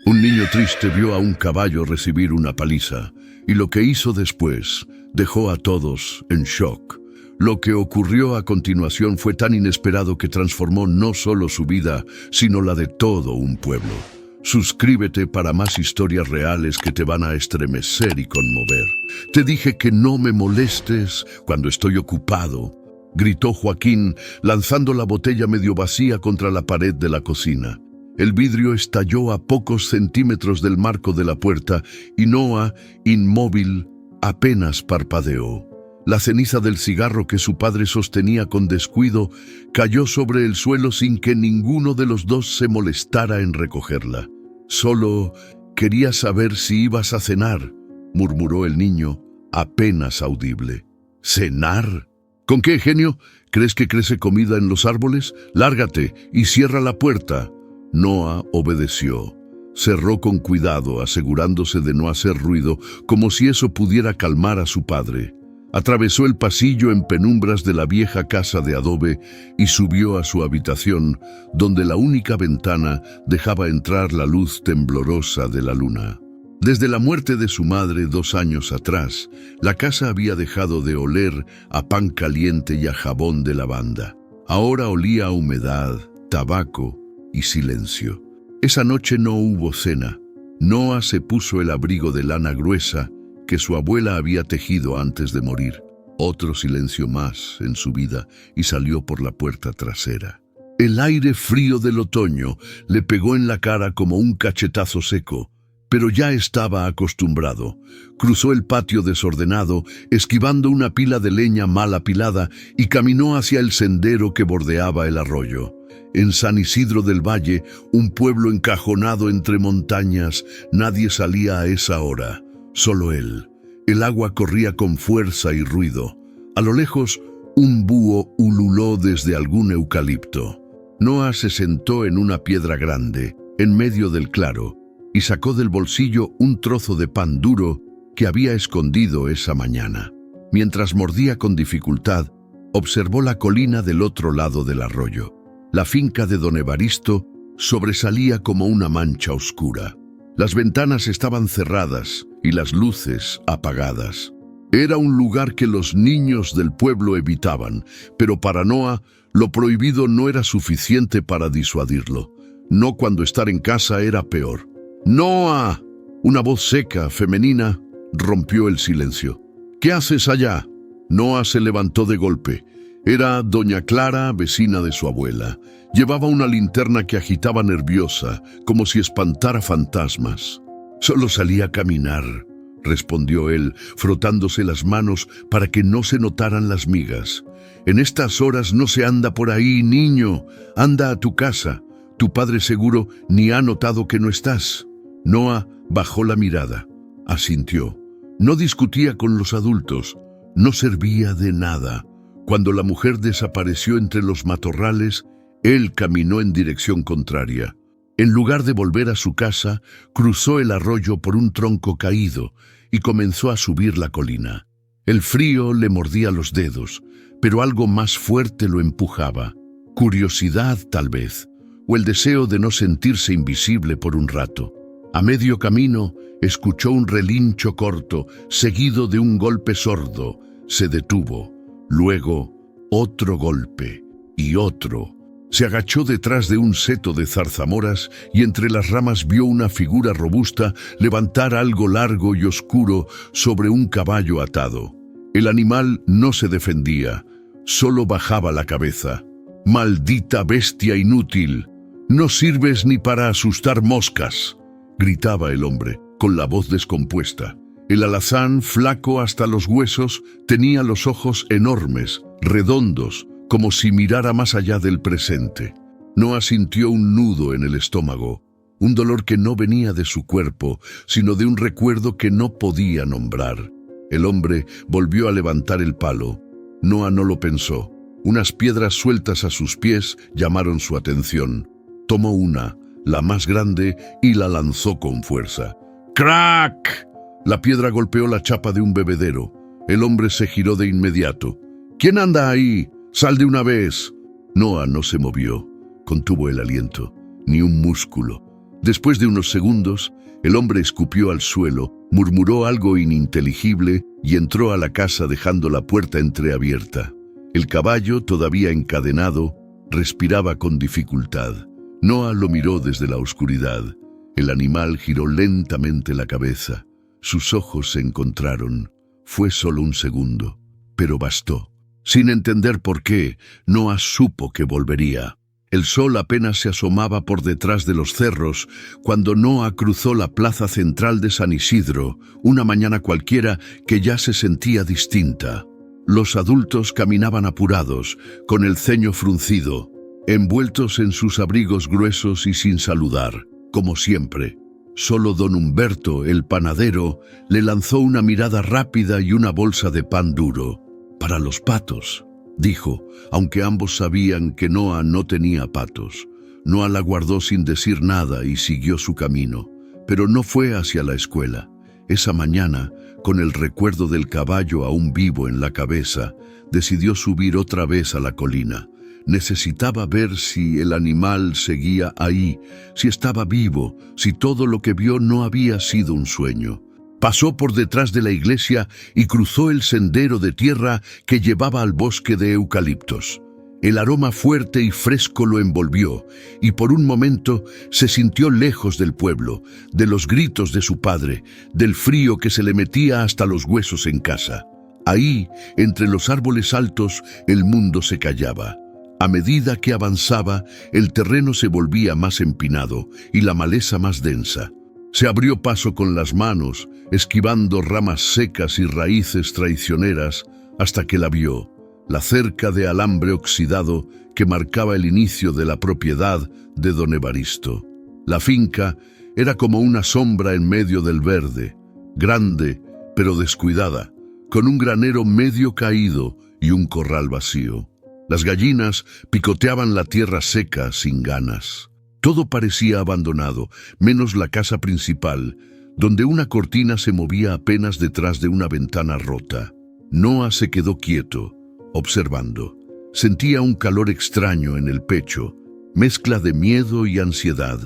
Un niño triste vio a un caballo recibir una paliza, y lo que hizo después dejó a todos en shock. Lo que ocurrió a continuación fue tan inesperado que transformó no solo su vida, sino la de todo un pueblo. Suscríbete para más historias reales que te van a estremecer y conmover. Te dije que no me molestes cuando estoy ocupado, gritó Joaquín, lanzando la botella medio vacía contra la pared de la cocina. El vidrio estalló a pocos centímetros del marco de la puerta y Noah, inmóvil, apenas parpadeó. La ceniza del cigarro que su padre sostenía con descuido cayó sobre el suelo sin que ninguno de los dos se molestara en recogerla. «Solo quería saber si ibas a cenar», murmuró el niño, apenas audible. «¿Cenar? ¿Con qué, genio? ¿Crees que crece comida en los árboles? Lárgate y cierra la puerta». Noah obedeció. Cerró con cuidado, asegurándose de no hacer ruido, como si eso pudiera calmar a su padre. Atravesó el pasillo en penumbras de la vieja casa de adobe y subió a su habitación, donde la única ventana dejaba entrar la luz temblorosa de la luna. Desde la muerte de su madre 2 años atrás, la casa había dejado de oler a pan caliente y a jabón de lavanda. Ahora olía a humedad, tabaco y silencio. Esa noche no hubo cena. Noah se puso el abrigo de lana gruesa que su abuela había tejido antes de morir. Otro silencio más en su vida y salió por la puerta trasera. El aire frío del otoño le pegó en la cara como un cachetazo seco, pero ya estaba acostumbrado. Cruzó el patio desordenado, esquivando una pila de leña mal apilada, y caminó hacia el sendero que bordeaba el arroyo. En San Isidro del Valle, un pueblo encajonado entre montañas, nadie salía a esa hora. Solo él. El agua corría con fuerza y ruido. A lo lejos, un búho ululó desde algún eucalipto. Noah se sentó en una piedra grande, en medio del claro, y sacó del bolsillo un trozo de pan duro que había escondido esa mañana. Mientras mordía con dificultad, observó la colina del otro lado del arroyo. La finca de don Evaristo sobresalía como una mancha oscura. Las ventanas estaban cerradas y las luces apagadas. Era un lugar que los niños del pueblo evitaban, pero para Noah lo prohibido no era suficiente para disuadirlo. No cuando estar en casa era peor. ¡Noah! Una voz seca, femenina, rompió el silencio. ¿Qué haces allá? Noah se levantó de golpe. Era doña Clara, vecina de su abuela. Llevaba una linterna que agitaba nerviosa, como si espantara fantasmas. «Solo salí a caminar», respondió él, frotándose las manos para que no se notaran las migas. «En estas horas no se anda por ahí, niño. Anda a tu casa. Tu padre seguro ni ha notado que no estás». Noah bajó la mirada. Asintió. No discutía con los adultos. No servía de nada. Cuando la mujer desapareció entre los matorrales, él caminó en dirección contraria. En lugar de volver a su casa, cruzó el arroyo por un tronco caído y comenzó a subir la colina. El frío le mordía los dedos, pero algo más fuerte lo empujaba. Curiosidad, tal vez, o el deseo de no sentirse invisible por un rato. A medio camino, escuchó un relincho corto, seguido de un golpe sordo. Se detuvo. Luego, otro golpe y otro. Se agachó detrás de un seto de zarzamoras y entre las ramas vio una figura robusta levantar algo largo y oscuro sobre un caballo atado. El animal no se defendía, solo bajaba la cabeza. «¡Maldita bestia inútil! No sirves ni para asustar moscas», gritaba el hombre, con la voz descompuesta. El alazán, flaco hasta los huesos, tenía los ojos enormes, redondos, como si mirara más allá del presente. Noah sintió un nudo en el estómago, un dolor que no venía de su cuerpo, sino de un recuerdo que no podía nombrar. El hombre volvió a levantar el palo. Noah no lo pensó. Unas piedras sueltas a sus pies llamaron su atención. Tomó una, la más grande, y la lanzó con fuerza. ¡Crack! La piedra golpeó la chapa de un bebedero. El hombre se giró de inmediato. «¿Quién anda ahí? ¡Sal de una vez!». Noah no se movió. Contuvo el aliento. Ni un músculo. Después de unos segundos, el hombre escupió al suelo, murmuró algo ininteligible y entró a la casa dejando la puerta entreabierta. El caballo, todavía encadenado, respiraba con dificultad. Noah lo miró desde la oscuridad. El animal giró lentamente la cabeza. Sus ojos se encontraron. Fue solo un segundo, pero bastó. Sin entender por qué, Noah supo que volvería. El sol apenas se asomaba por detrás de los cerros cuando Noah cruzó la plaza central de San Isidro, una mañana cualquiera que ya se sentía distinta. Los adultos caminaban apurados, con el ceño fruncido, envueltos en sus abrigos gruesos y sin saludar, como siempre. Solo don Humberto, el panadero, le lanzó una mirada rápida y una bolsa de pan duro. «Para los patos», dijo, aunque ambos sabían que Noah no tenía patos. Noah la guardó sin decir nada y siguió su camino, pero no fue hacia la escuela. Esa mañana, con el recuerdo del caballo aún vivo en la cabeza, decidió subir otra vez a la colina. Necesitaba ver si el animal seguía ahí, si estaba vivo, si todo lo que vio no había sido un sueño. Pasó por detrás de la iglesia y cruzó el sendero de tierra que llevaba al bosque de eucaliptos. El aroma fuerte y fresco lo envolvió, y por un momento se sintió lejos del pueblo, de los gritos de su padre, del frío que se le metía hasta los huesos en casa. Ahí, entre los árboles altos, el mundo se callaba. A medida que avanzaba, el terreno se volvía más empinado y la maleza más densa. Se abrió paso con las manos, esquivando ramas secas y raíces traicioneras, hasta que la vio, la cerca de alambre oxidado que marcaba el inicio de la propiedad de don Evaristo. La finca era como una sombra en medio del verde, grande pero descuidada, con un granero medio caído y un corral vacío. Las gallinas picoteaban la tierra seca sin ganas. Todo parecía abandonado, menos la casa principal, donde una cortina se movía apenas detrás de una ventana rota. Noah se quedó quieto, observando. Sentía un calor extraño en el pecho, mezcla de miedo y ansiedad.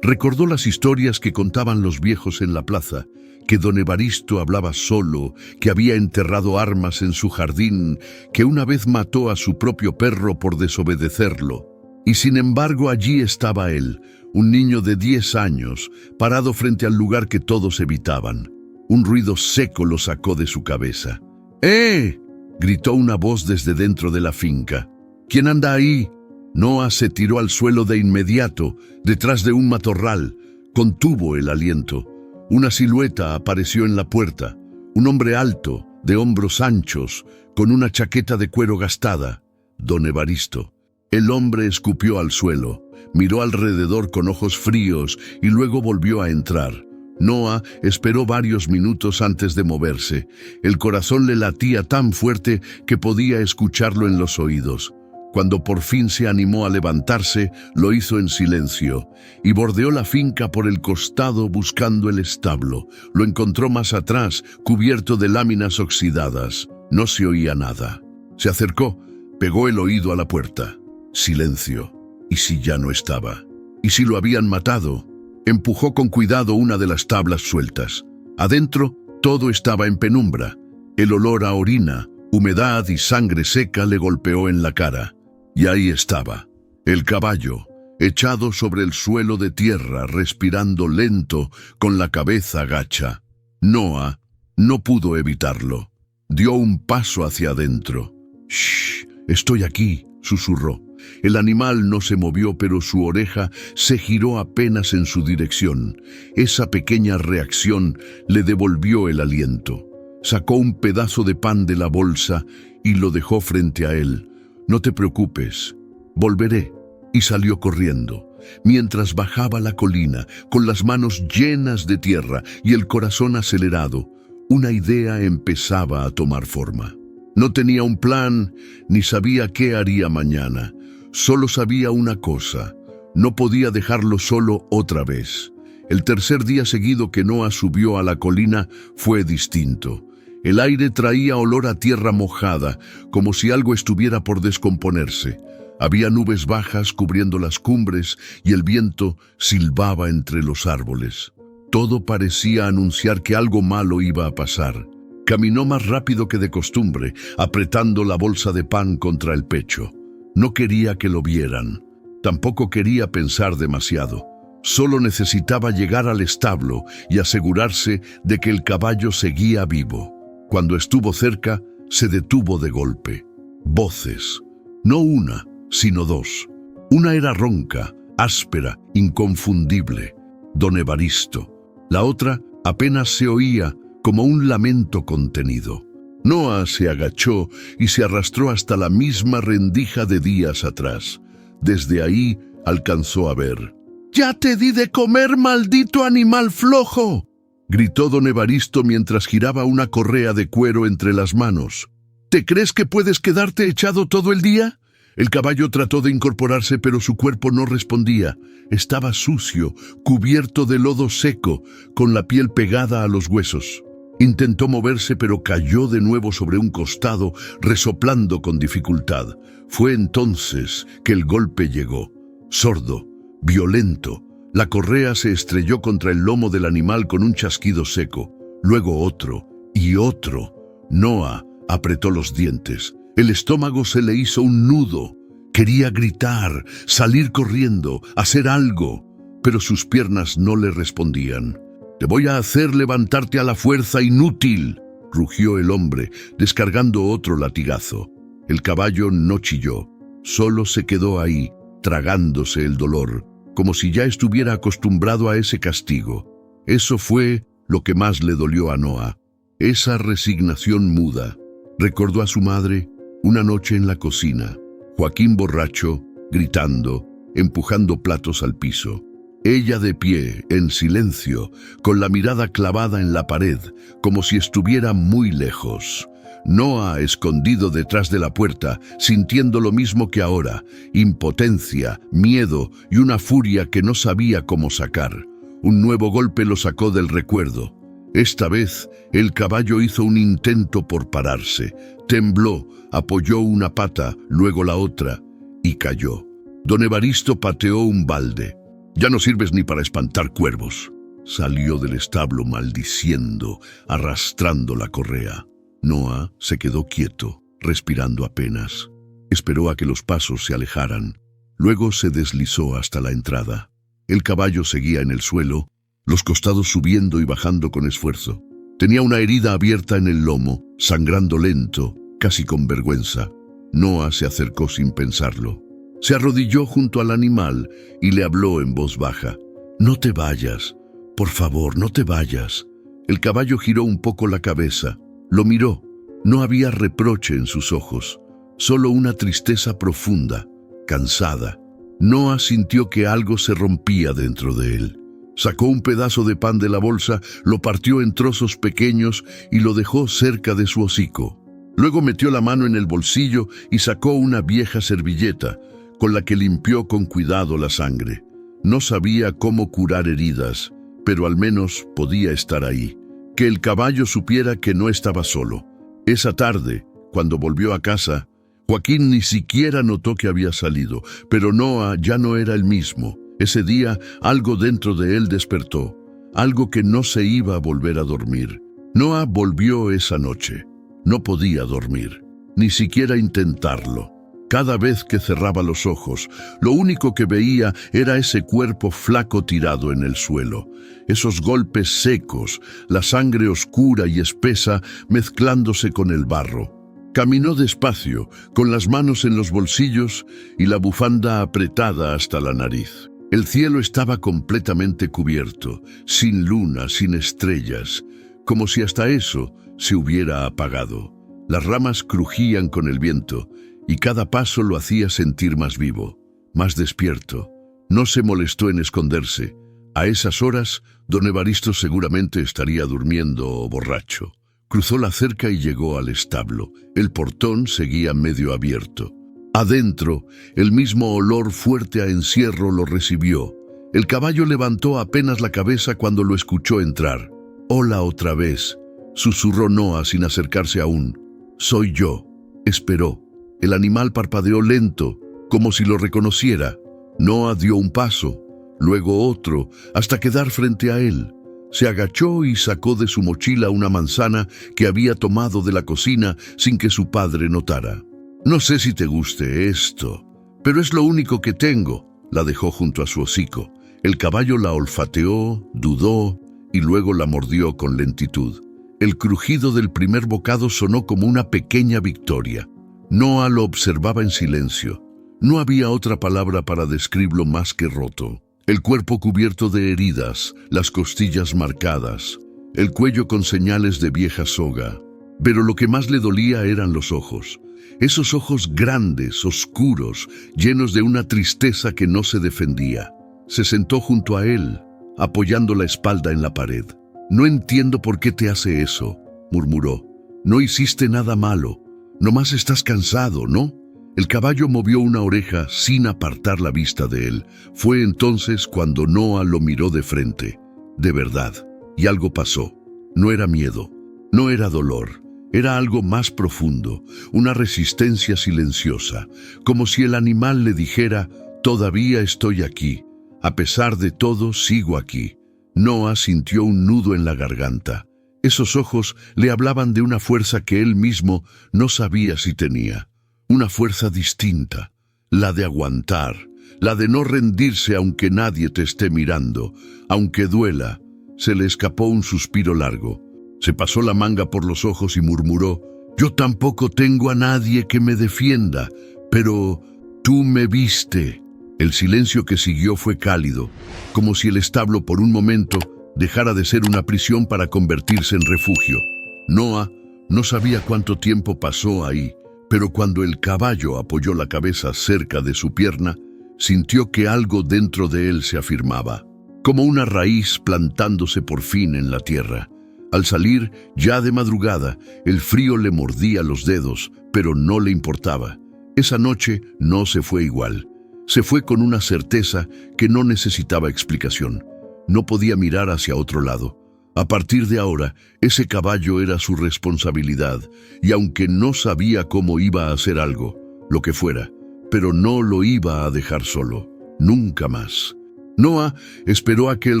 Recordó las historias que contaban los viejos en la plaza, que don Evaristo hablaba solo, que había enterrado armas en su jardín, que una vez mató a su propio perro por desobedecerlo. Y sin embargo allí estaba él, un niño de 10 años, parado frente al lugar que todos evitaban. Un ruido seco lo sacó de su cabeza. ¡Eh!, gritó una voz desde dentro de la finca. ¿Quién anda ahí? Noah se tiró al suelo de inmediato, detrás de un matorral. Contuvo el aliento. Una silueta apareció en la puerta. Un hombre alto, de hombros anchos, con una chaqueta de cuero gastada. Don Evaristo. El hombre escupió al suelo, miró alrededor con ojos fríos y luego volvió a entrar. Noah esperó varios minutos antes de moverse. El corazón le latía tan fuerte que podía escucharlo en los oídos. Cuando por fin se animó a levantarse, lo hizo en silencio y bordeó la finca por el costado buscando el establo. Lo encontró más atrás, cubierto de láminas oxidadas. No se oía nada. Se acercó, pegó el oído a la puerta. Silencio. ¿Y si ya no estaba? ¿Y si lo habían matado? Empujó con cuidado una de las tablas sueltas. Adentro, todo estaba en penumbra. El olor a orina, humedad y sangre seca le golpeó en la cara. Y ahí estaba, el caballo, echado sobre el suelo de tierra, respirando lento, con la cabeza gacha. Noah no pudo evitarlo. Dio un paso hacia adentro. «Shh, estoy aquí», susurró. El animal no se movió, pero su oreja se giró apenas en su dirección. Esa pequeña reacción le devolvió el aliento. Sacó un pedazo de pan de la bolsa y lo dejó frente a él. «No te preocupes, volveré», y salió corriendo. Mientras bajaba la colina, con las manos llenas de tierra y el corazón acelerado, una idea empezaba a tomar forma. No tenía un plan, ni sabía qué haría mañana. Solo sabía una cosa: no podía dejarlo solo otra vez. El tercer día seguido que Noah subió a la colina fue distinto. El aire traía olor a tierra mojada, como si algo estuviera por descomponerse. Había nubes bajas cubriendo las cumbres y el viento silbaba entre los árboles. Todo parecía anunciar que algo malo iba a pasar. Caminó más rápido que de costumbre, apretando la bolsa de pan contra el pecho. No quería que lo vieran. Tampoco quería pensar demasiado. Solo necesitaba llegar al establo y asegurarse de que el caballo seguía vivo. Cuando estuvo cerca, se detuvo de golpe. Voces. No una, sino dos. Una era ronca, áspera, inconfundible. Don Evaristo. La otra apenas se oía, como un lamento contenido. Noa se agachó y se arrastró hasta la misma rendija de días atrás. Desde ahí alcanzó a ver. «¡Ya te di de comer, maldito animal flojo!», gritó don Evaristo mientras giraba una correa de cuero entre las manos. «¿Te crees que puedes quedarte echado todo el día?». El caballo trató de incorporarse, pero su cuerpo no respondía. Estaba sucio, cubierto de lodo seco, con la piel pegada a los huesos. Intentó moverse, pero cayó de nuevo sobre un costado, resoplando con dificultad. Fue entonces que el golpe llegó. Sordo, violento. La correa se estrelló contra el lomo del animal con un chasquido seco. Luego otro y otro. Noa apretó los dientes. El estómago se le hizo un nudo. Quería gritar, salir corriendo, hacer algo, pero sus piernas no le respondían. «Te voy a hacer levantarte a la fuerza, inútil», rugió el hombre, descargando otro latigazo. El caballo no chilló, solo se quedó ahí, tragándose el dolor, como si ya estuviera acostumbrado a ese castigo. Eso fue lo que más le dolió a Noa, esa resignación muda. Recordó a su madre una noche en la cocina, Joaquín borracho, gritando, empujando platos al piso. Ella de pie, en silencio, con la mirada clavada en la pared, como si estuviera muy lejos. Noa escondido detrás de la puerta, sintiendo lo mismo que ahora, impotencia, miedo y una furia que no sabía cómo sacar. Un nuevo golpe lo sacó del recuerdo. Esta vez, el caballo hizo un intento por pararse. Tembló, apoyó una pata, luego la otra, y cayó. Don Evaristo pateó un balde. «Ya no sirves ni para espantar cuervos». Salió del establo maldiciendo, arrastrando la correa. Noa se quedó quieto, respirando apenas. Esperó a que los pasos se alejaran. Luego se deslizó hasta la entrada. El caballo seguía en el suelo, los costados subiendo y bajando con esfuerzo. Tenía una herida abierta en el lomo, sangrando lento, casi con vergüenza. Noa se acercó sin pensarlo. Se arrodilló junto al animal y le habló en voz baja. «No te vayas, por favor, no te vayas». El caballo giró un poco la cabeza. Lo miró. No había reproche en sus ojos, solo una tristeza profunda, cansada. Noa sintió que algo se rompía dentro de él. Sacó un pedazo de pan de la bolsa, lo partió en trozos pequeños y lo dejó cerca de su hocico. Luego metió la mano en el bolsillo y sacó una vieja servilleta, con la que limpió con cuidado la sangre. No sabía cómo curar heridas, pero al menos podía estar ahí. Que el caballo supiera que no estaba solo. Esa tarde, cuando volvió a casa, Joaquín ni siquiera notó que había salido, pero Noa ya no era el mismo. Ese día algo dentro de él despertó, algo que no se iba a volver a dormir. Noa volvió esa noche. No podía dormir, ni siquiera intentarlo. Cada vez que cerraba los ojos, lo único que veía era ese cuerpo flaco tirado en el suelo, esos golpes secos, la sangre oscura y espesa mezclándose con el barro. Caminó despacio, con las manos en los bolsillos y la bufanda apretada hasta la nariz. El cielo estaba completamente cubierto, sin luna, sin estrellas, como si hasta eso se hubiera apagado. Las ramas crujían con el viento y cada paso lo hacía sentir más vivo, más despierto. No se molestó en esconderse. A esas horas, don Evaristo seguramente estaría durmiendo o borracho. Cruzó la cerca y llegó al establo. El portón seguía medio abierto. Adentro, el mismo olor fuerte a encierro lo recibió. El caballo levantó apenas la cabeza cuando lo escuchó entrar. «Hola otra vez», susurró Noa sin acercarse aún. «Soy yo». Esperó. El animal parpadeó lento, como si lo reconociera. Noah dio un paso, luego otro, hasta quedar frente a él. Se agachó y sacó de su mochila una manzana que había tomado de la cocina sin que su padre notara. «No sé si te guste esto, pero es lo único que tengo», la dejó junto a su hocico. El caballo la olfateó, dudó y luego la mordió con lentitud. El crujido del primer bocado sonó como una pequeña victoria. Noah lo observaba en silencio. No había otra palabra para describirlo más que roto. El cuerpo cubierto de heridas, las costillas marcadas, el cuello con señales de vieja soga. Pero lo que más le dolía eran los ojos. Esos ojos grandes, oscuros, llenos de una tristeza que no se defendía. Se sentó junto a él, apoyando la espalda en la pared. «No entiendo por qué te hace eso», murmuró. «No hiciste nada malo. Nomás estás cansado, ¿no?» El caballo movió una oreja sin apartar la vista de él. Fue entonces cuando Noah lo miró de frente. De verdad. Y algo pasó. No era miedo. No era dolor. Era algo más profundo. Una resistencia silenciosa. Como si el animal le dijera: «Todavía estoy aquí. A pesar de todo, sigo aquí». Noah sintió un nudo en la garganta. Esos ojos le hablaban de una fuerza que él mismo no sabía si tenía. Una fuerza distinta, la de aguantar, la de no rendirse aunque nadie te esté mirando, aunque duela. Se le escapó un suspiro largo. Se pasó la manga por los ojos y murmuró: «Yo tampoco tengo a nadie que me defienda, pero tú me viste». El silencio que siguió fue cálido, como si el establo por un momento dejara de ser una prisión para convertirse en refugio. Noah no sabía cuánto tiempo pasó ahí, pero cuando el caballo apoyó la cabeza cerca de su pierna, sintió que algo dentro de él se afirmaba, como una raíz plantándose por fin en la tierra. Al salir, ya de madrugada, el frío le mordía los dedos, pero no le importaba. Esa noche no se fue igual. Se fue con una certeza que no necesitaba explicación. No podía mirar hacia otro lado. A partir de ahora, ese caballo era su responsabilidad, y aunque no sabía cómo iba a hacer algo, lo que fuera, pero no lo iba a dejar solo, nunca más. Noah esperó a que el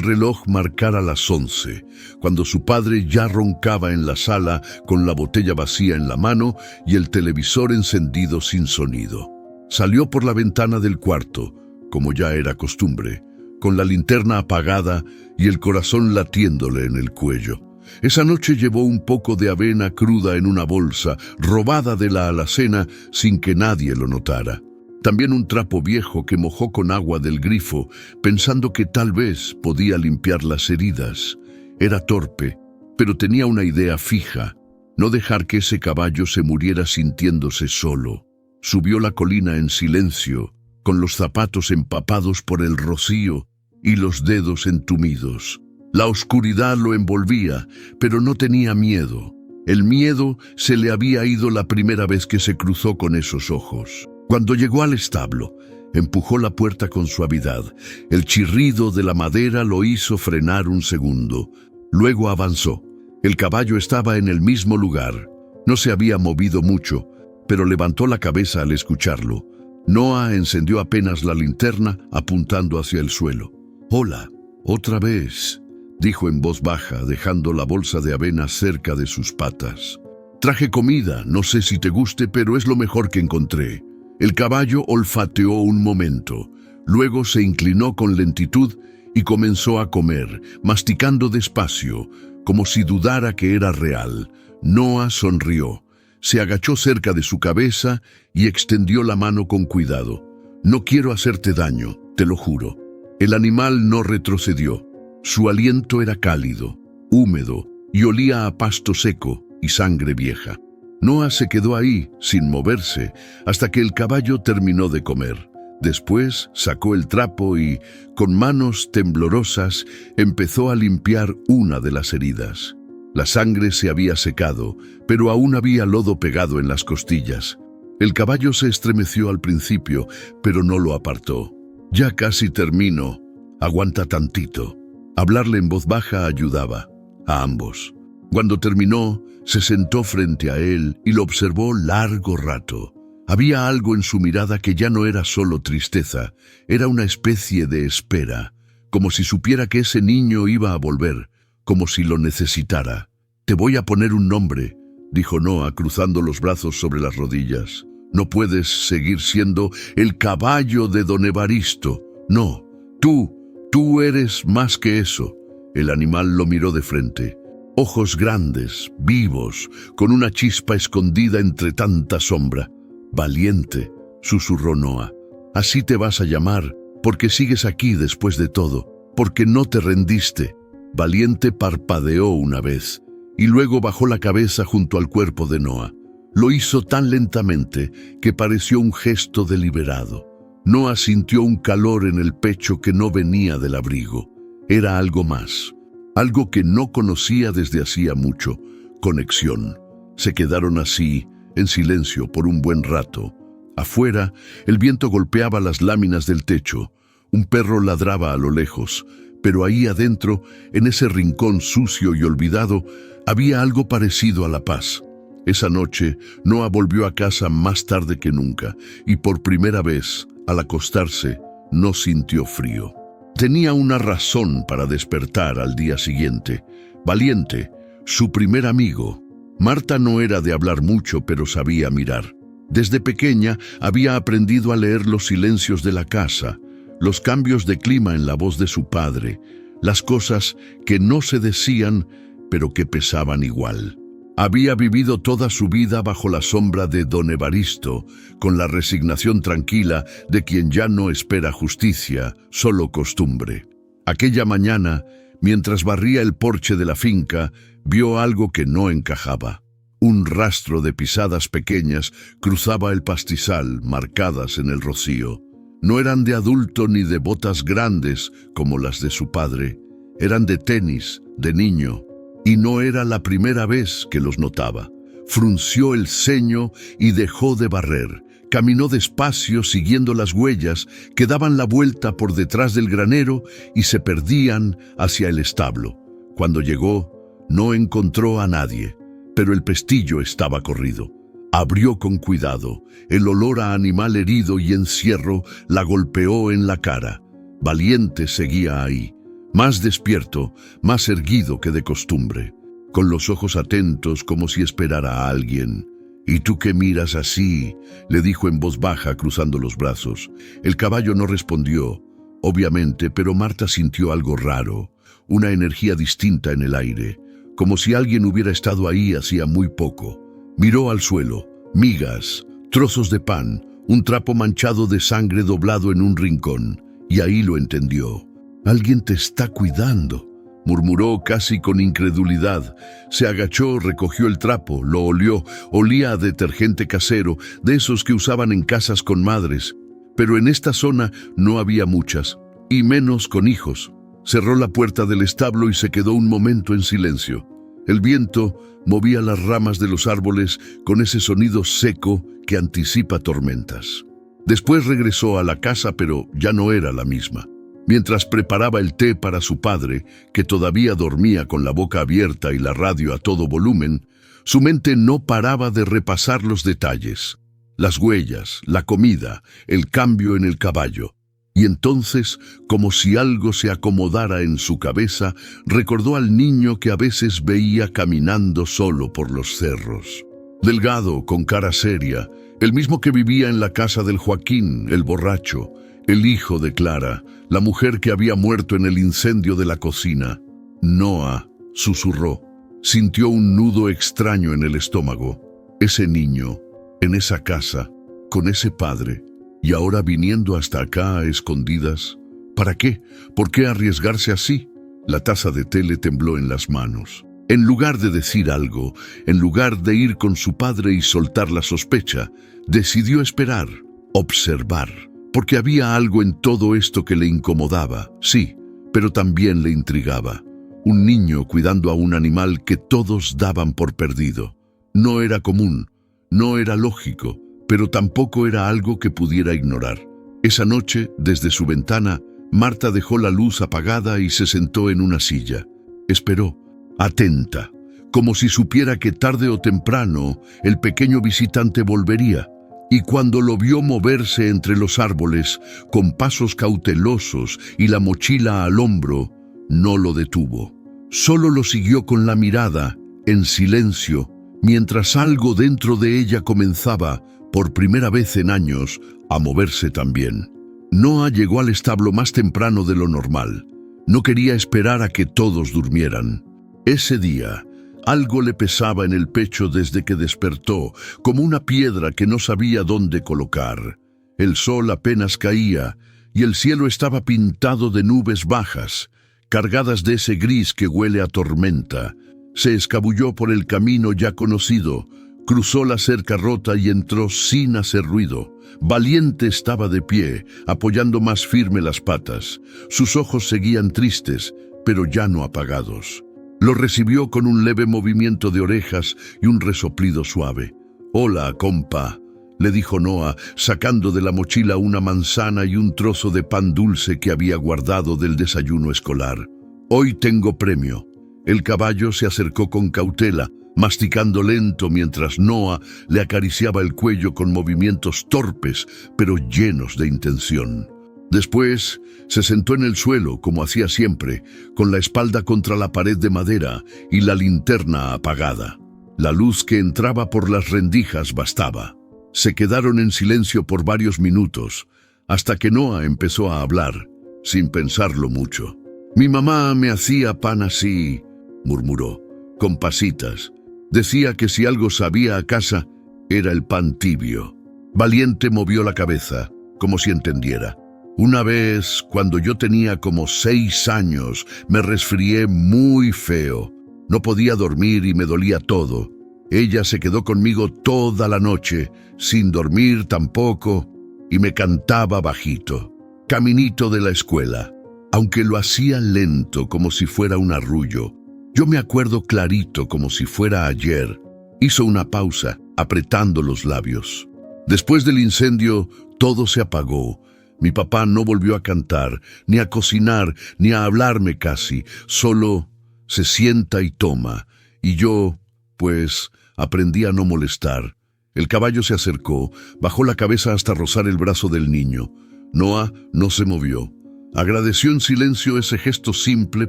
reloj marcara las 11, cuando su padre ya roncaba en la sala con la botella vacía en la mano y el televisor encendido sin sonido. Salió por la ventana del cuarto, como ya era costumbre, con la linterna apagada y el corazón latiéndole en el cuello. Esa noche llevó un poco de avena cruda en una bolsa, robada de la alacena sin que nadie lo notara. También un trapo viejo que mojó con agua del grifo, pensando que tal vez podía limpiar las heridas. Era torpe, pero tenía una idea fija: no dejar que ese caballo se muriera sintiéndose solo. Subió la colina en silencio, con los zapatos empapados por el rocío y los dedos entumidos. La oscuridad lo envolvía, pero no tenía miedo. El miedo se le había ido la primera vez que se cruzó con esos ojos. Cuando llegó al establo, empujó la puerta con suavidad. El chirrido de la madera lo hizo frenar un segundo. Luego avanzó. El caballo estaba en el mismo lugar. No se había movido mucho, pero levantó la cabeza al escucharlo. Noah encendió apenas la linterna, apuntando hacia el suelo. «Hola, otra vez», dijo en voz baja, dejando la bolsa de avena cerca de sus patas. «Traje comida, no sé si te guste, pero es lo mejor que encontré». El caballo olfateó un momento, luego se inclinó con lentitud y comenzó a comer, masticando despacio, como si dudara que era real. Noah sonrió. Se agachó cerca de su cabeza y extendió la mano con cuidado. «No quiero hacerte daño, te lo juro». El animal no retrocedió. Su aliento era cálido, húmedo y olía a pasto seco y sangre vieja. Noah se quedó ahí, sin moverse, hasta que el caballo terminó de comer. Después sacó el trapo y, con manos temblorosas, empezó a limpiar una de las heridas. La sangre se había secado, pero aún había lodo pegado en las costillas. El caballo se estremeció al principio, pero no lo apartó. «Ya casi termino. Aguanta tantito». Hablarle en voz baja ayudaba a ambos. Cuando terminó, se sentó frente a él y lo observó largo rato. Había algo en su mirada que ya no era solo tristeza, era una especie de espera, como si supiera que ese niño iba a volver, como si lo necesitara. «Te voy a poner un nombre», dijo Noah cruzando los brazos sobre las rodillas. «No puedes seguir siendo el caballo de don Evaristo. No, tú eres más que eso». El animal lo miró de frente. Ojos grandes, vivos, con una chispa escondida entre tanta sombra. «Valiente», susurró Noah. «Así te vas a llamar, porque sigues aquí después de todo, porque no te rendiste». Valiente parpadeó una vez, y luego bajó la cabeza junto al cuerpo de Noah. Lo hizo tan lentamente que pareció un gesto deliberado. Noah sintió un calor en el pecho que no venía del abrigo. Era algo más, algo que no conocía desde hacía mucho. Conexión. Se quedaron así, en silencio, por un buen rato. Afuera, el viento golpeaba las láminas del techo. Un perro ladraba a lo lejos, pero ahí adentro, en ese rincón sucio y olvidado, había algo parecido a la paz. Esa noche, Noah volvió a casa más tarde que nunca, y por primera vez, al acostarse, no sintió frío. Tenía una razón para despertar al día siguiente. Valiente, su primer amigo. Marta no era de hablar mucho, pero sabía mirar. Desde pequeña había aprendido a leer los silencios de la casa, los cambios de clima en la voz de su padre, las cosas que no se decían, pero que pesaban igual. Había vivido toda su vida bajo la sombra de don Evaristo, con la resignación tranquila de quien ya no espera justicia, solo costumbre. Aquella mañana, mientras barría el porche de la finca, vio algo que no encajaba. Un rastro de pisadas pequeñas cruzaba el pastizal, marcadas en el rocío. No eran de adulto ni de botas grandes como las de su padre. Eran de tenis, de niño. Y no era la primera vez que los notaba. Frunció el ceño y dejó de barrer. Caminó despacio siguiendo las huellas que daban la vuelta por detrás del granero y se perdían hacia el establo. Cuando llegó, no encontró a nadie, pero el pestillo estaba corrido. Abrió con cuidado. El olor a animal herido y encierro la golpeó en la cara. Valiente seguía ahí, más despierto, más erguido que de costumbre, con los ojos atentos como si esperara a alguien. «¿Y tú qué miras así?», le dijo en voz baja cruzando los brazos. El caballo no respondió, obviamente, pero Marta sintió algo raro, una energía distinta en el aire, como si alguien hubiera estado ahí hacía muy poco. Miró al suelo, migas, trozos de pan, un trapo manchado de sangre doblado en un rincón, y ahí lo entendió. «Alguien te está cuidando», murmuró casi con incredulidad. Se agachó, recogió el trapo, lo olió, olía a detergente casero, de esos que usaban en casas con madres. Pero en esta zona no había muchas, y menos con hijos. Cerró la puerta del establo y se quedó un momento en silencio. El viento movía las ramas de los árboles con ese sonido seco que anticipa tormentas. Después regresó a la casa, pero ya no era la misma. Mientras preparaba el té para su padre, que todavía dormía con la boca abierta y la radio a todo volumen, su mente no paraba de repasar los detalles, las huellas, la comida, el cambio en el caballo. Y entonces, como si algo se acomodara en su cabeza, recordó al niño que a veces veía caminando solo por los cerros. Delgado, con cara seria, el mismo que vivía en la casa del Joaquín, el borracho, el hijo de Clara, la mujer que había muerto en el incendio de la cocina. «Noah», susurró. Sintió un nudo extraño en el estómago. Ese niño, en esa casa, con ese padre, y ahora viniendo hasta acá a escondidas. ¿Para qué? ¿Por qué arriesgarse así? La taza de té le tembló en las manos. En lugar de decir algo, en lugar de ir con su padre y soltar la sospecha, decidió esperar, observar. Porque había algo en todo esto que le incomodaba, sí, pero también le intrigaba. Un niño cuidando a un animal que todos daban por perdido. No era común, no era lógico, pero tampoco era algo que pudiera ignorar. Esa noche, desde su ventana, Marta dejó la luz apagada y se sentó en una silla. Esperó, atenta, como si supiera que tarde o temprano el pequeño visitante volvería. y cuando lo vio moverse entre los árboles, con pasos cautelosos y la mochila al hombro, no lo detuvo. Solo lo siguió con la mirada, en silencio, mientras algo dentro de ella comenzaba, por primera vez en años, a moverse también. Noah llegó al establo más temprano de lo normal. No quería esperar a que todos durmieran. Ese día, algo le pesaba en el pecho desde que despertó, como una piedra que no sabía dónde colocar. El sol apenas caía, y el cielo estaba pintado de nubes bajas, cargadas de ese gris que huele a tormenta. Se escabulló por el camino ya conocido, cruzó la cerca rota y entró sin hacer ruido. Valiente estaba de pie, apoyando más firme las patas. Sus ojos seguían tristes, pero ya no apagados. Lo recibió con un leve movimiento de orejas y un resoplido suave. «Hola, compa», le dijo Noah, sacando de la mochila una manzana y un trozo de pan dulce que había guardado del desayuno escolar. «Hoy tengo premio». El caballo se acercó con cautela, masticando lento mientras Noah le acariciaba el cuello con movimientos torpes, pero llenos de intención. Después se sentó en el suelo, como hacía siempre, con la espalda contra la pared de madera y la linterna apagada. La luz que entraba por las rendijas bastaba. Se quedaron en silencio por varios minutos, hasta que Noah empezó a hablar, sin pensarlo mucho. «Mi mamá me hacía pan así», murmuró, «con pasitas. Decía que si algo sabía a casa, era el pan tibio». Valiente movió la cabeza, como si entendiera. «Una vez, cuando yo tenía como 6 años, me resfrié muy feo. No podía dormir y me dolía todo. Ella se quedó conmigo toda la noche, sin dormir tampoco, y me cantaba bajito. Caminito de la escuela, aunque lo hacía lento, como si fuera un arrullo. Yo me acuerdo clarito, como si fuera ayer». Hizo una pausa, apretando los labios. Después del incendio, todo se apagó. Mi papá no volvió a cantar, ni a cocinar, ni a hablarme casi. Solo se sienta y toma. Y yo, pues, aprendí a no molestar. El caballo se acercó, bajó la cabeza hasta rozar el brazo del niño. Noah no se movió. Agradeció en silencio ese gesto simple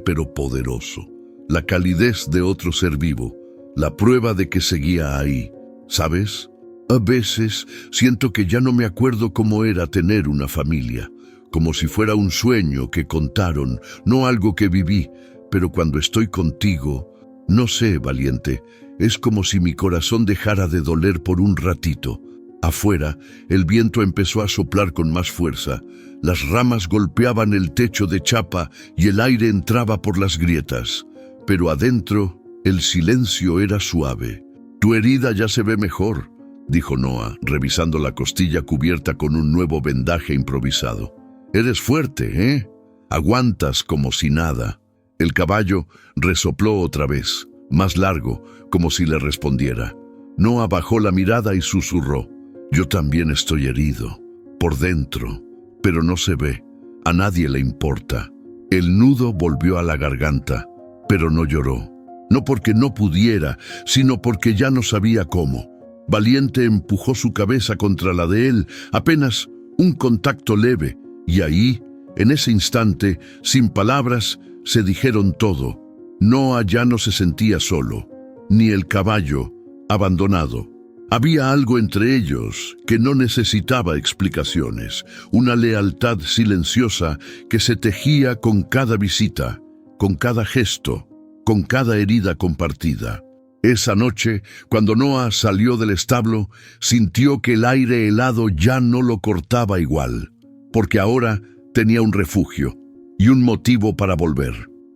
pero poderoso. La calidez de otro ser vivo, la prueba de que seguía ahí. ¿Sabes? A veces siento que ya no me acuerdo cómo era tener una familia, como si fuera un sueño que contaron, no algo que viví, pero cuando estoy contigo, no sé, Valiente, es como si mi corazón dejara de doler por un ratito. Afuera, el viento empezó a soplar con más fuerza, las ramas golpeaban el techo de chapa y el aire entraba por las grietas, pero adentro el silencio era suave. «Tu herida ya se ve mejor», dijo Noah, revisando la costilla cubierta con un nuevo vendaje improvisado. «Eres fuerte, ¿eh? Aguantas como si nada». El caballo resopló otra vez, más largo, como si le respondiera. Noah bajó la mirada y susurró. «Yo también estoy herido, por dentro, pero no se ve. A nadie le importa». El nudo volvió a la garganta, pero no lloró. No porque no pudiera, sino porque ya no sabía cómo. Valiente empujó su cabeza contra la de él, apenas un contacto leve, y ahí, en ese instante, sin palabras, se dijeron todo. Noah ya no se sentía solo, ni el caballo, abandonado. Había algo entre ellos que no necesitaba explicaciones, una lealtad silenciosa que se tejía con cada visita, con cada gesto, con cada herida compartida. Esa noche, cuando Noah salió del establo, sintió que el aire helado ya no lo cortaba igual, porque ahora tenía un refugio y un motivo para volver.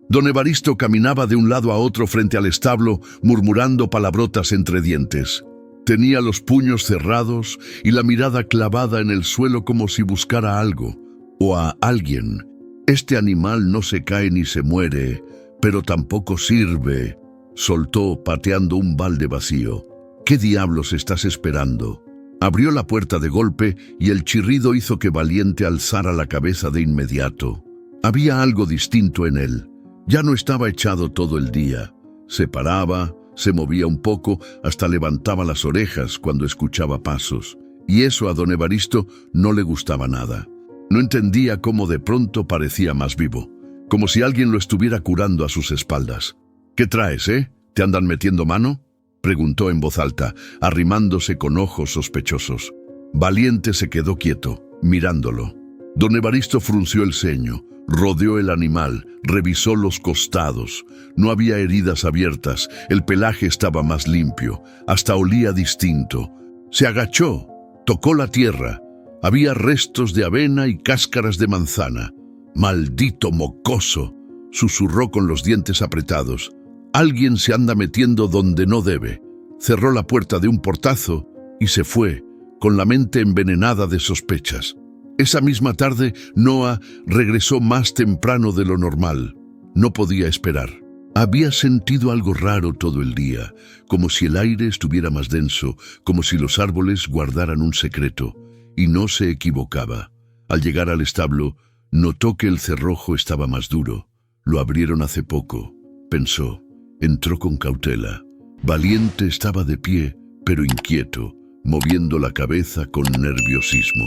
Don Evaristo caminaba de un lado a otro frente al establo, murmurando palabrotas entre dientes. Tenía los puños cerrados y la mirada clavada en el suelo como si buscara algo, o a alguien. «Este animal no se cae ni se muere, pero tampoco sirve», soltó pateando un balde vacío. «¿Qué diablos estás esperando?». Abrió la puerta de golpe y el chirrido hizo que Valiente alzara la cabeza de inmediato. Había algo distinto en él. Ya no estaba echado todo el día. Se paraba, se movía un poco, hasta levantaba las orejas cuando escuchaba pasos. y eso a don Evaristo no le gustaba nada. No entendía cómo de pronto parecía más vivo, como si alguien lo estuviera curando a sus espaldas. «¿Qué traes, ¿Te andan metiendo mano?», preguntó en voz alta, arrimándose con ojos sospechosos. Valiente se quedó quieto, mirándolo. Don Evaristo frunció el ceño, rodeó el animal, revisó los costados. No había heridas abiertas, el pelaje estaba más limpio, hasta olía distinto. Se agachó, tocó la tierra. Había restos de avena y cáscaras de manzana. «¡Maldito mocoso!», susurró con los dientes apretados. «Alguien se anda metiendo donde no debe». Cerró la puerta de un portazo y se fue, con la mente envenenada de sospechas. Esa misma tarde, Noa regresó más temprano de lo normal. No podía esperar. Había sentido algo raro todo el día, como si el aire estuviera más denso, como si los árboles guardaran un secreto, y no se equivocaba. Al llegar al establo, notó que el cerrojo estaba más duro. Lo abrieron hace poco, pensó. Entró con cautela. Valiente estaba de pie, pero inquieto, moviendo la cabeza con nerviosismo.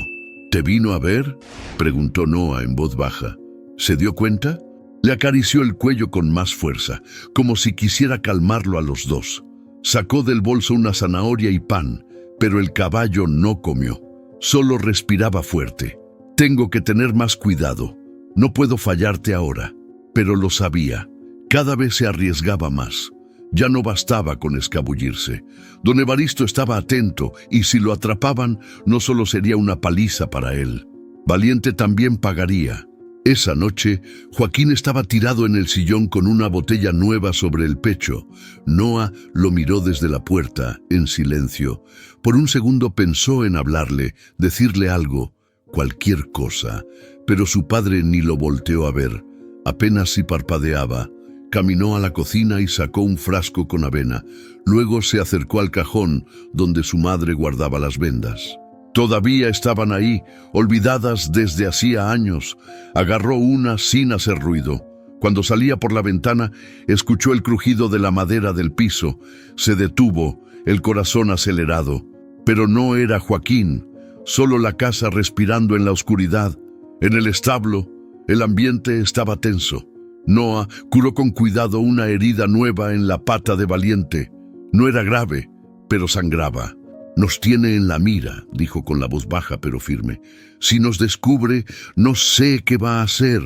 «¿Te vino a ver?», preguntó Noa en voz baja. ¿Se dio cuenta? Le acarició el cuello con más fuerza, como si quisiera calmarlo a los dos. Sacó del bolso una zanahoria y pan, pero el caballo no comió. Solo respiraba fuerte. «Tengo que tener más cuidado. No puedo fallarte ahora». Pero lo sabía. Cada vez se arriesgaba más. Ya no bastaba con escabullirse. Don Evaristo estaba atento, y si lo atrapaban, no solo sería una paliza para él. Valiente también pagaría. Esa noche, Joaquín estaba tirado en el sillón con una botella nueva sobre el pecho. Noa lo miró desde la puerta, en silencio. Por un segundo pensó en hablarle, decirle algo, cualquier cosa, pero su padre ni lo volteó a ver. Apenas si parpadeaba. Caminó a la cocina y sacó un frasco con avena. Luego se acercó al cajón donde su madre guardaba las vendas. Todavía estaban ahí, olvidadas desde hacía años. Agarró una sin hacer ruido. Cuando salía por la ventana, escuchó el crujido de la madera del piso. Se detuvo, el corazón acelerado. Pero no era Joaquín, solo la casa respirando en la oscuridad. En el establo, el ambiente estaba tenso. Noa curó con cuidado una herida nueva en la pata de Valiente. No era grave, pero sangraba. «Nos tiene en la mira», dijo con la voz baja pero firme. «Si nos descubre, no sé qué va a hacer».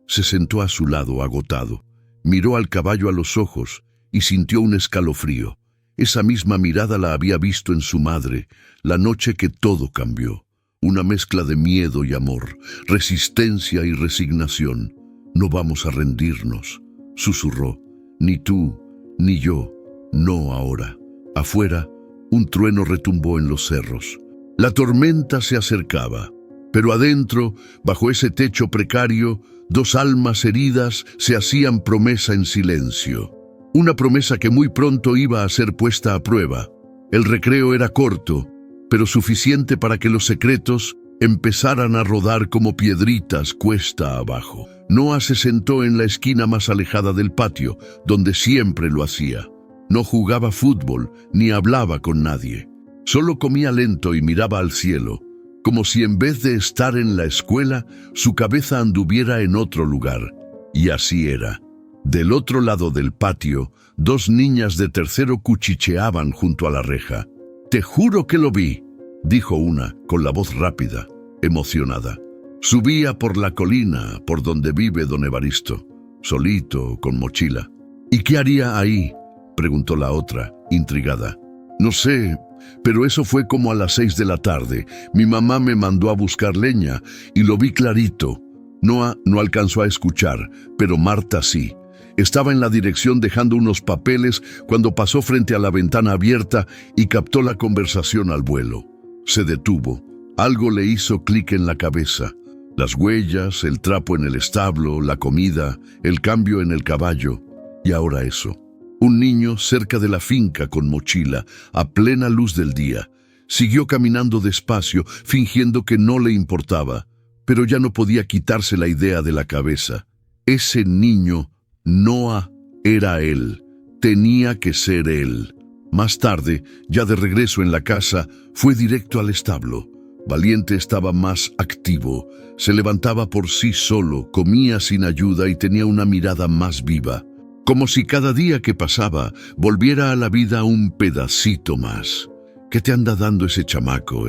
Se sentó a su lado, agotado. Miró al caballo a los ojos y sintió un escalofrío. Esa misma mirada la había visto en su madre, la noche que todo cambió. Una mezcla de miedo y amor, resistencia y resignación. «No vamos a rendirnos», susurró. «Ni tú, ni yo, no ahora». Afuera, un trueno retumbó en los cerros. La tormenta se acercaba, pero adentro, bajo ese techo precario, dos almas heridas se hacían promesa en silencio. Una promesa que muy pronto iba a ser puesta a prueba. El recreo era corto, pero suficiente para que los secretos empezaran a rodar como piedritas cuesta abajo. Noa se sentó en la esquina más alejada del patio, donde siempre lo hacía. No jugaba fútbol, ni hablaba con nadie. Solo comía lento y miraba al cielo, como si en vez de estar en la escuela, su cabeza anduviera en otro lugar. Y así era. Del otro lado del patio, dos niñas de tercero cuchicheaban junto a la reja. «Te juro que lo vi», dijo una, con la voz rápida, emocionada. Subía por la colina, por donde vive don Evaristo, solito, con mochila. «¿Y qué haría ahí?», preguntó la otra, intrigada. «No sé, pero eso fue como a las 6 de la tarde. Mi mamá me mandó a buscar leña y lo vi clarito». Noa no alcanzó a escuchar, pero Marta sí. Estaba en la dirección dejando unos papeles cuando pasó frente a la ventana abierta y captó la conversación al vuelo. Se detuvo. Algo le hizo clic en la cabeza. Las huellas, el trapo en el establo, la comida, el cambio en el caballo. Y ahora eso. Un niño cerca de la finca con mochila, a plena luz del día. Siguió caminando despacio, fingiendo que no le importaba, pero ya no podía quitarse la idea de la cabeza. Ese niño, Noa, era él. Tenía que ser él. Más tarde, ya de regreso en la casa, fue directo al establo. Valiente estaba más activo, se levantaba por sí solo, comía sin ayuda y tenía una mirada más viva, como si cada día que pasaba volviera a la vida un pedacito más. «¿Qué te anda dando ese chamaco,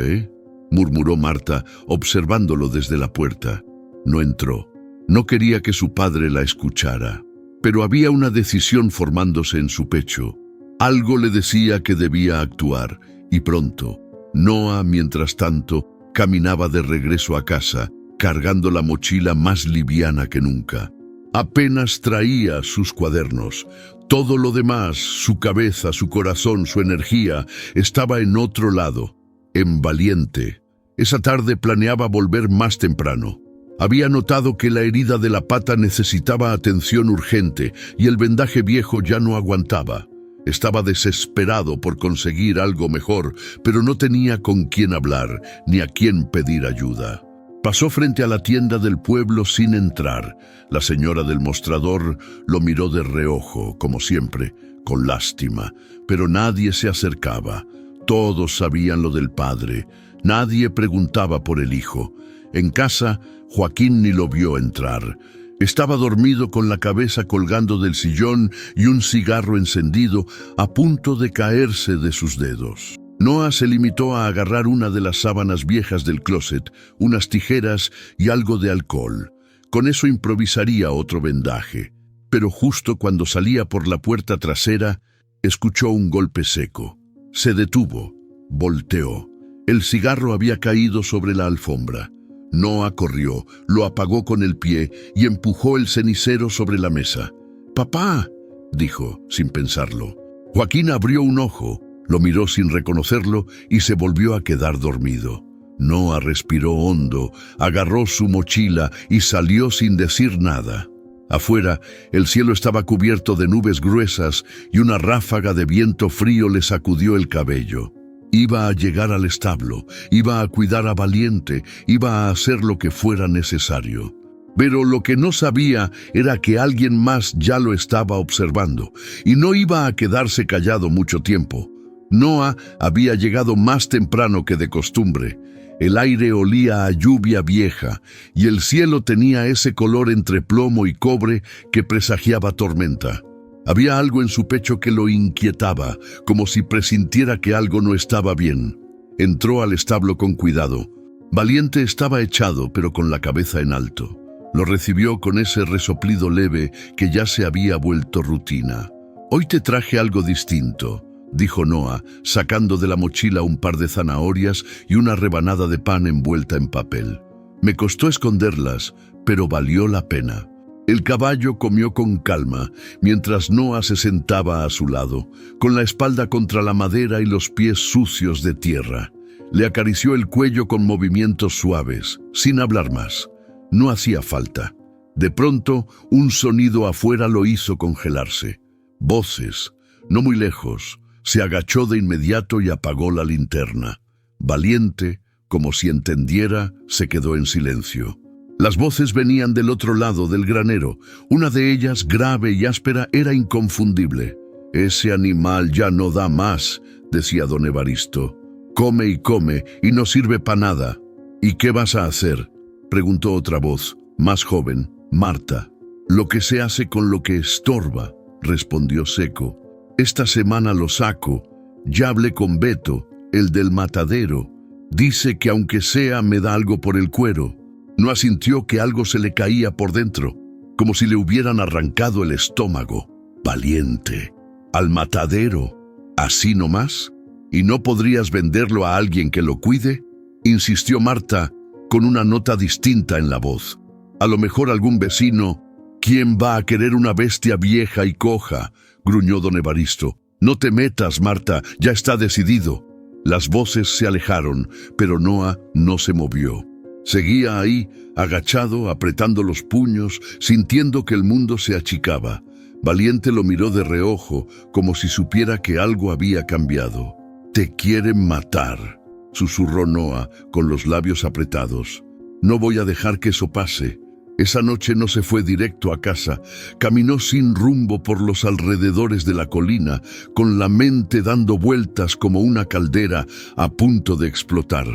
murmuró Marta, observándolo desde la puerta. No entró. No quería que su padre la escuchara, pero había una decisión formándose en su pecho. Algo le decía que debía actuar, y pronto. Noah, mientras tanto, caminaba de regreso a casa, cargando la mochila más liviana que nunca. Apenas traía sus cuadernos. Todo lo demás, su cabeza, su corazón, su energía, estaba en otro lado, en Valiente. Esa tarde planeaba volver más temprano. Había notado que la herida de la pata necesitaba atención urgente y el vendaje viejo ya no aguantaba. Estaba desesperado por conseguir algo mejor, pero no tenía con quién hablar ni a quién pedir ayuda. Pasó frente a la tienda del pueblo sin entrar. La señora del mostrador lo miró de reojo, como siempre, con lástima, pero nadie se acercaba. Todos sabían lo del padre. Nadie preguntaba por el hijo. En casa, Joaquín ni lo vio entrar. Estaba dormido con la cabeza colgando del sillón y un cigarro encendido a punto de caerse de sus dedos. Noah se limitó a agarrar una de las sábanas viejas del closet, unas tijeras y algo de alcohol. Con eso improvisaría otro vendaje. Pero justo cuando salía por la puerta trasera, escuchó un golpe seco. Se detuvo, volteó. El cigarro había caído sobre la alfombra. Noah corrió, lo apagó con el pie y empujó el cenicero sobre la mesa. «¡Papá!», dijo, sin pensarlo. Joaquín abrió un ojo, lo miró sin reconocerlo y se volvió a quedar dormido. Noah respiró hondo, agarró su mochila y salió sin decir nada. Afuera, el cielo estaba cubierto de nubes gruesas y una ráfaga de viento frío le sacudió el cabello. Iba a llegar al establo, iba a cuidar a Valiente, iba a hacer lo que fuera necesario. Pero lo que no sabía era que alguien más ya lo estaba observando, y no iba a quedarse callado mucho tiempo. Noah había llegado más temprano que de costumbre. El aire olía a lluvia vieja, y el cielo tenía ese color entre plomo y cobre que presagiaba tormenta. Había algo en su pecho que lo inquietaba, como si presintiera que algo no estaba bien. Entró al establo con cuidado. Valiente estaba echado, pero con la cabeza en alto. Lo recibió con ese resoplido leve que ya se había vuelto rutina. «Hoy te traje algo distinto», dijo Noah, sacando de la mochila un par de zanahorias y una rebanada de pan envuelta en papel. «Me costó esconderlas, pero valió la pena». El caballo comió con calma, mientras Noah se sentaba a su lado, con la espalda contra la madera y los pies sucios de tierra. Le acarició el cuello con movimientos suaves, sin hablar más. No hacía falta. De pronto, un sonido afuera lo hizo congelarse. Voces, no muy lejos. Se agachó de inmediato y apagó la linterna. Valiente, como si entendiera, se quedó en silencio. Las voces venían del otro lado del granero. Una de ellas, grave y áspera, era inconfundible. «Ese animal ya no da más», decía don Evaristo. «Come y come y no sirve para nada». «¿Y qué vas a hacer?», preguntó otra voz, más joven, Marta. «Lo que se hace con lo que estorba», respondió seco. «Esta semana lo saco. Ya hablé con Beto, el del matadero. Dice que aunque sea me da algo por el cuero». Noah sintió que algo se le caía por dentro, como si le hubieran arrancado el estómago. «Valiente. ¿Al matadero? ¿Así nomás? ¿Y no podrías venderlo a alguien que lo cuide?», insistió Marta, con una nota distinta en la voz. «A lo mejor algún vecino». «¿Quién va a querer una bestia vieja y coja?», gruñó don Evaristo. «No te metas, Marta, ya está decidido». Las voces se alejaron, pero Noah no se movió. Seguía ahí, agachado, apretando los puños, sintiendo que el mundo se achicaba. Valiente lo miró de reojo, como si supiera que algo había cambiado. «Te quieren matar», susurró Noah, con los labios apretados. «No voy a dejar que eso pase». Esa noche no se fue directo a casa, caminó sin rumbo por los alrededores de la colina, con la mente dando vueltas como una caldera a punto de explotar.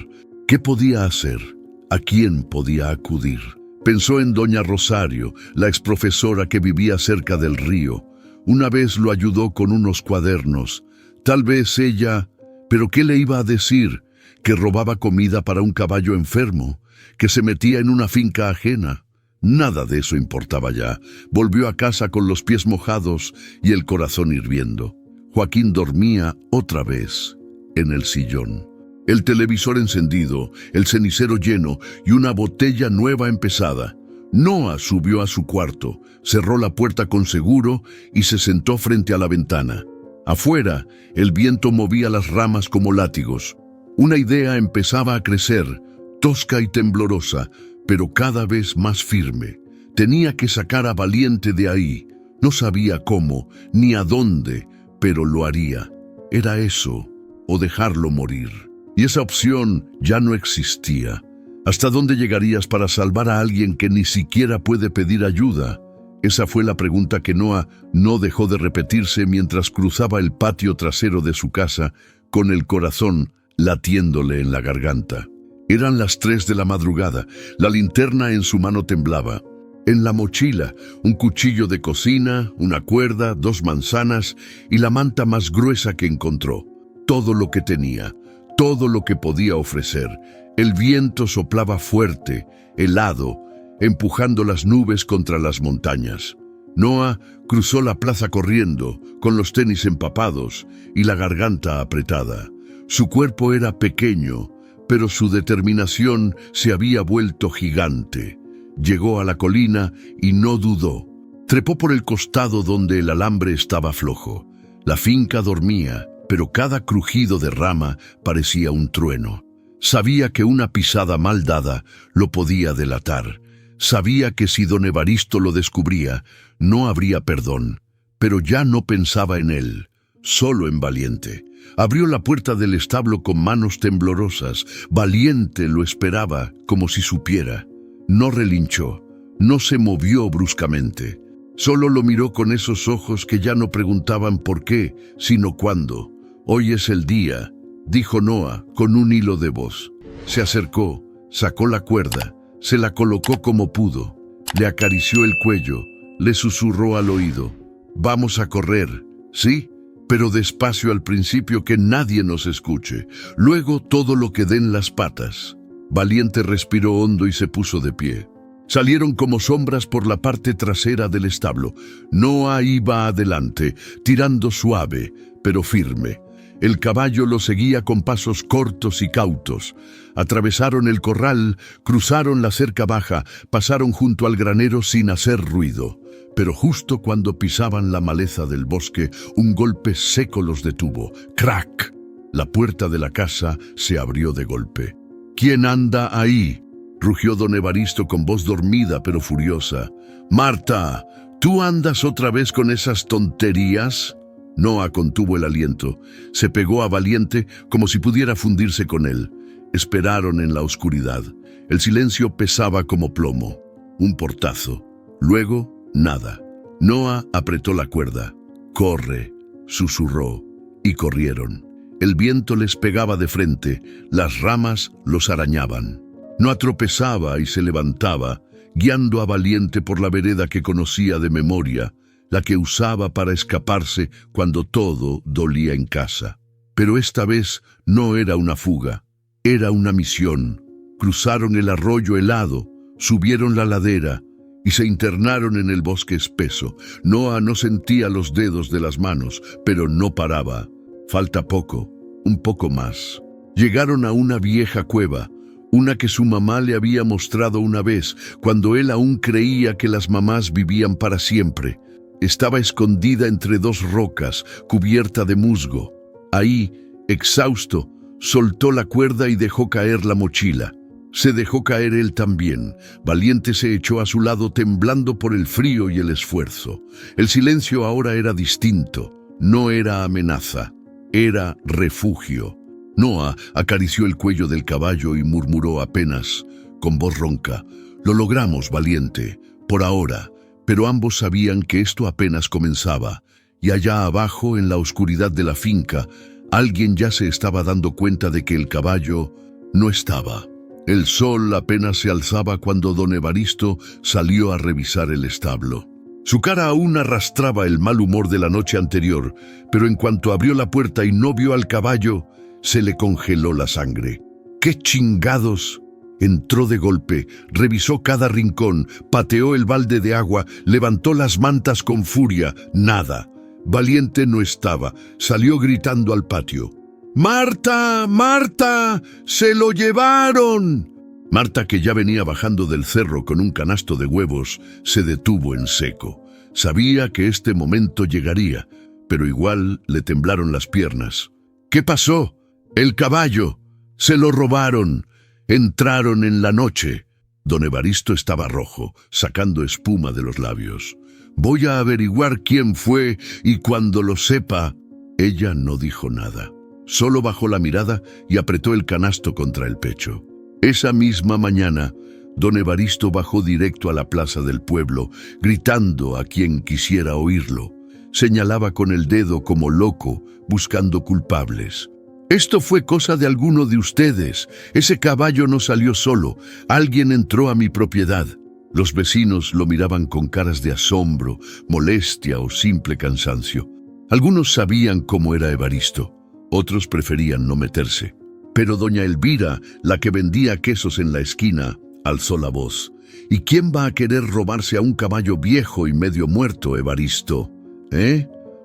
¿Qué podía hacer? ¿A quién podía acudir? Pensó en doña Rosario, la exprofesora que vivía cerca del río. Una vez lo ayudó con unos cuadernos. Tal vez ella... ¿Pero qué le iba a decir? ¿Que robaba comida para un caballo enfermo? ¿Que se metía en una finca ajena? Nada de eso importaba ya. Volvió a casa con los pies mojados y el corazón hirviendo. Joaquín dormía otra vez en el sillón. El televisor encendido, el cenicero lleno y una botella nueva empezada. Noa subió a su cuarto, cerró la puerta con seguro y se sentó frente a la ventana. Afuera, el viento movía las ramas como látigos. Una idea empezaba a crecer, tosca y temblorosa, pero cada vez más firme. Tenía que sacar a Valiente de ahí. No sabía cómo, ni a dónde, pero lo haría. Era eso, o dejarlo morir. Y esa opción ya no existía. ¿Hasta dónde llegarías para salvar a alguien que ni siquiera puede pedir ayuda? Esa fue la pregunta que Noa no dejó de repetirse mientras cruzaba el patio trasero de su casa, con el corazón latiéndole en la garganta. Eran las 3 de la madrugada, la linterna en su mano temblaba. En la mochila, un cuchillo de cocina, una cuerda, 2 manzanas y la manta más gruesa que encontró. Todo lo que tenía, todo lo que podía ofrecer. El viento soplaba fuerte, helado, empujando las nubes contra las montañas. Noa cruzó la plaza corriendo, con los tenis empapados y la garganta apretada. Su cuerpo era pequeño, pero su determinación se había vuelto gigante. Llegó a la colina y no dudó. Trepó por el costado donde el alambre estaba flojo. La finca dormía, pero cada crujido de rama parecía un trueno. Sabía que una pisada mal dada lo podía delatar. Sabía que si don Evaristo lo descubría, no habría perdón. Pero ya no pensaba en él, solo en Valiente. Abrió la puerta del establo con manos temblorosas. Valiente lo esperaba, como si supiera. No relinchó, no se movió bruscamente. Solo lo miró con esos ojos que ya no preguntaban por qué, sino cuándo. «Hoy es el día», dijo Noa con un hilo de voz. Se acercó, sacó la cuerda, se la colocó como pudo. Le acarició el cuello, le susurró al oído. «Vamos a correr, ¿sí? Pero despacio al principio, que nadie nos escuche. Luego todo lo que den las patas». Valiente respiró hondo y se puso de pie. Salieron como sombras por la parte trasera del establo. Noa iba adelante, tirando suave, pero firme. El caballo lo seguía con pasos cortos y cautos. Atravesaron el corral, cruzaron la cerca baja, pasaron junto al granero sin hacer ruido. Pero justo cuando pisaban la maleza del bosque, un golpe seco los detuvo. ¡Crack! La puerta de la casa se abrió de golpe. «¿Quién anda ahí?», rugió don Evaristo con voz dormida pero furiosa. «Marta, ¿tú andas otra vez con esas tonterías?». Noa contuvo el aliento. Se pegó a Valiente como si pudiera fundirse con él. Esperaron en la oscuridad. El silencio pesaba como plomo. Un portazo. Luego, nada. Noa apretó la cuerda. «Corre», susurró, y corrieron. El viento les pegaba de frente, las ramas los arañaban. Noa tropezaba y se levantaba, guiando a Valiente por la vereda que conocía de memoria, la que usaba para escaparse cuando todo dolía en casa. Pero esta vez no era una fuga, era una misión. Cruzaron el arroyo helado, subieron la ladera y se internaron en el bosque espeso. Noa no sentía los dedos de las manos, pero no paraba. Falta poco, un poco más. Llegaron a una vieja cueva, una que su mamá le había mostrado una vez, cuando él aún creía que las mamás vivían para siempre. Estaba escondida entre 2 rocas, cubierta de musgo. Ahí, exhausto, soltó la cuerda y dejó caer la mochila. Se dejó caer él también. Valiente se echó a su lado temblando por el frío y el esfuerzo. El silencio ahora era distinto. No era amenaza, era refugio. Noa acarició el cuello del caballo y murmuró apenas, con voz ronca: Lo logramos, valiente, por ahora, pero ambos sabían que esto apenas comenzaba, y allá abajo, en la oscuridad de la finca, alguien ya se estaba dando cuenta de que el caballo no estaba. El sol apenas se alzaba cuando don Evaristo salió a revisar el establo. Su cara aún arrastraba el mal humor de la noche anterior, pero en cuanto abrió la puerta y no vio al caballo, se le congeló la sangre. ¡Qué chingados! Entró de golpe, revisó cada rincón, pateó el balde de agua, levantó las mantas con furia. Nada. Valiente no estaba. Salió gritando al patio. ¡Marta! ¡Marta! ¡Se lo llevaron! Marta, que ya venía bajando del cerro con un canasto de huevos, se detuvo en seco. Sabía que este momento llegaría, pero igual le temblaron las piernas. ¿Qué pasó? ¡El caballo! ¡Se lo robaron! Entraron en la noche. Don Evaristo estaba rojo, sacando espuma de los labios. Voy a averiguar quién fue y cuando lo sepa... Ella no dijo nada. Solo bajó la mirada y apretó el canasto contra el pecho. Esa misma mañana, don Evaristo bajó directo a la plaza del pueblo, gritando a quien quisiera oírlo. Señalaba con el dedo como loco, buscando culpables. Esto fue cosa de alguno de ustedes. Ese caballo no salió solo. Alguien entró a mi propiedad. Los vecinos lo miraban con caras de asombro, molestia o simple cansancio. Algunos sabían cómo era Evaristo. Otros preferían no meterse. Pero doña Elvira, la que vendía quesos en la esquina, alzó la voz. ¿Y quién va a querer robarse a un caballo viejo y medio muerto, Evaristo?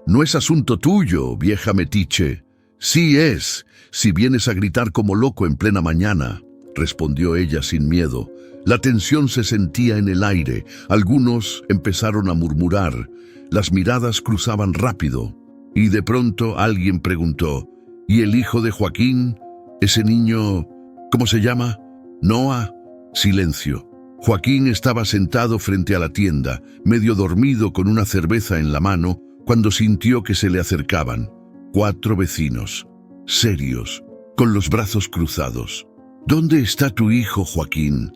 No es asunto tuyo, vieja metiche. Sí es, si vienes a gritar como loco en plena mañana, respondió ella sin miedo. La tensión se sentía en el aire. Algunos empezaron a murmurar. Las miradas cruzaban rápido. Y de pronto alguien preguntó, ¿y el hijo de Joaquín? Ese niño, ¿cómo se llama? Noa. Silencio. Joaquín estaba sentado frente a la tienda, medio dormido con una cerveza en la mano, cuando sintió que se le acercaban. 4 vecinos, serios, con los brazos cruzados. ¿Dónde está tu hijo, Joaquín?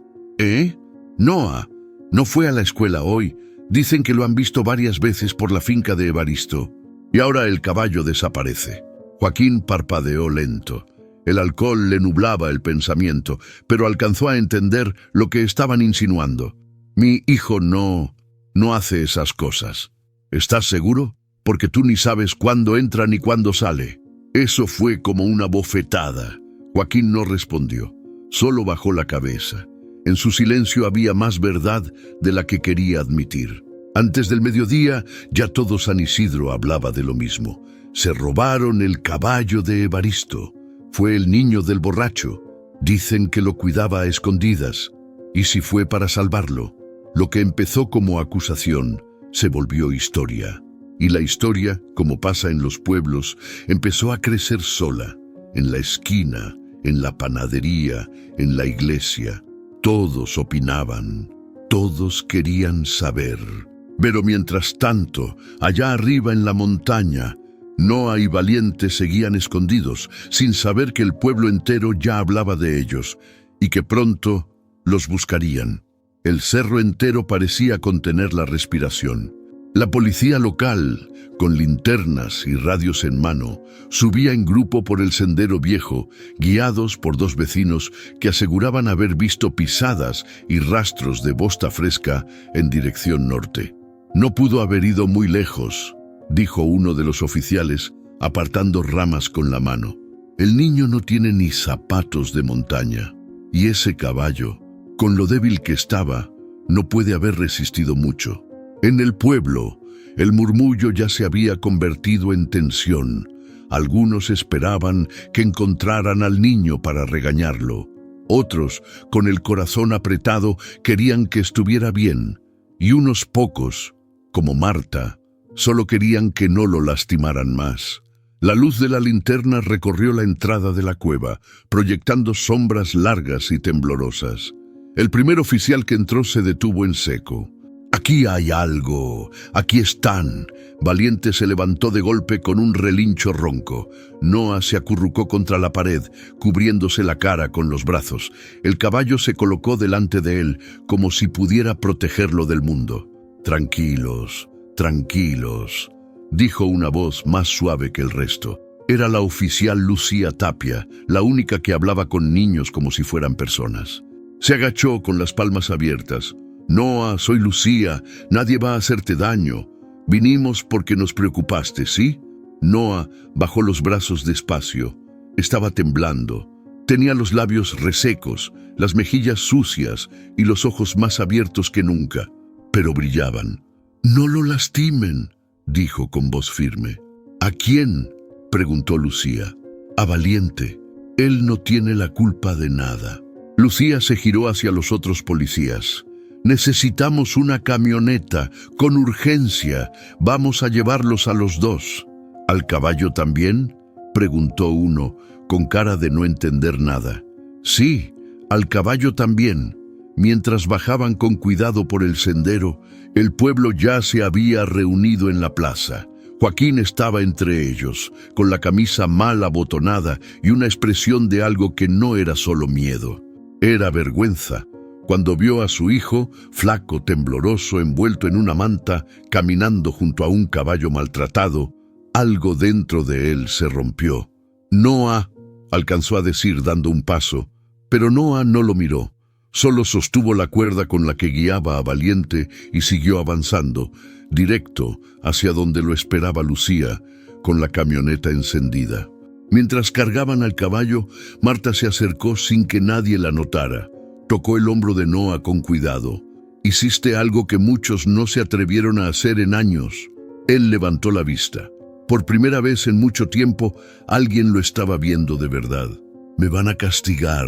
Noa. No fue a la escuela hoy. Dicen que lo han visto varias veces por la finca de Evaristo. Y ahora el caballo desaparece. Joaquín parpadeó lento. El alcohol le nublaba el pensamiento, pero alcanzó a entender lo que estaban insinuando. Mi hijo no hace esas cosas. ¿Estás seguro? Porque tú ni sabes cuándo entra ni cuándo sale. Eso fue como una bofetada. Joaquín no respondió, solo bajó la cabeza. En su silencio había más verdad de la que quería admitir. Antes del mediodía, ya todo San Isidro hablaba de lo mismo. Se robaron el caballo de Evaristo. Fue el niño del borracho. Dicen que lo cuidaba a escondidas. ¿Y si fue para salvarlo? Lo que empezó como acusación se volvió historia. Y la historia, como pasa en los pueblos, empezó a crecer sola, en la esquina, en la panadería, en la iglesia. Todos opinaban, todos querían saber. Pero mientras tanto, allá arriba en la montaña, Noa y Valiente seguían escondidos, sin saber que el pueblo entero ya hablaba de ellos, y que pronto los buscarían. El cerro entero parecía contener la respiración. La policía local, con linternas y radios en mano, subía en grupo por el sendero viejo, guiados por 2 vecinos que aseguraban haber visto pisadas y rastros de bosta fresca en dirección norte. No pudo haber ido muy lejos, dijo uno de los oficiales, apartando ramas con la mano. El niño no tiene ni zapatos de montaña, y ese caballo, con lo débil que estaba, no puede haber resistido mucho. En el pueblo, el murmullo ya se había convertido en tensión. Algunos esperaban que encontraran al niño para regañarlo. Otros, con el corazón apretado, querían que estuviera bien. Y unos pocos, como Marta, solo querían que no lo lastimaran más. La luz de la linterna recorrió la entrada de la cueva, proyectando sombras largas y temblorosas. El primer oficial que entró se detuvo en seco. Aquí hay algo. Aquí están. Valiente se levantó de golpe con un relincho ronco. Noa se acurrucó contra la pared, cubriéndose la cara con los brazos. El caballo se colocó delante de él, como si pudiera protegerlo del mundo. «Tranquilos, tranquilos», dijo una voz más suave que el resto. Era la oficial Lucía Tapia, la única que hablaba con niños como si fueran personas. Se agachó con las palmas abiertas. «Noa, soy Lucía, nadie va a hacerte daño. Vinimos porque nos preocupaste, ¿sí?» Noa bajó los brazos despacio. Estaba temblando. Tenía los labios resecos, las mejillas sucias y los ojos más abiertos que nunca, pero brillaban. «No lo lastimen», dijo con voz firme. «¿A quién?», preguntó Lucía. «A Valiente. Él no tiene la culpa de nada». Lucía se giró hacia los otros policías. «Necesitamos una camioneta, con urgencia. Vamos a llevarlos a los dos». «¿Al caballo también?», preguntó uno, con cara de no entender nada. «Sí, al caballo también». Mientras bajaban con cuidado por el sendero, el pueblo ya se había reunido en la plaza. Joaquín estaba entre ellos, con la camisa mal abotonada y una expresión de algo que no era solo miedo. Era vergüenza. Cuando vio a su hijo, flaco, tembloroso, envuelto en una manta, caminando junto a un caballo maltratado, algo dentro de él se rompió. «Noa», alcanzó a decir dando un paso, pero Noa no lo miró. Solo sostuvo la cuerda con la que guiaba a Valiente y siguió avanzando, directo hacia donde lo esperaba Lucía, con la camioneta encendida. Mientras cargaban al caballo, Marta se acercó sin que nadie la notara. Tocó el hombro de Noa con cuidado. «Hiciste algo que muchos no se atrevieron a hacer en años». Él levantó la vista. Por primera vez en mucho tiempo, alguien lo estaba viendo de verdad. «Me van a castigar».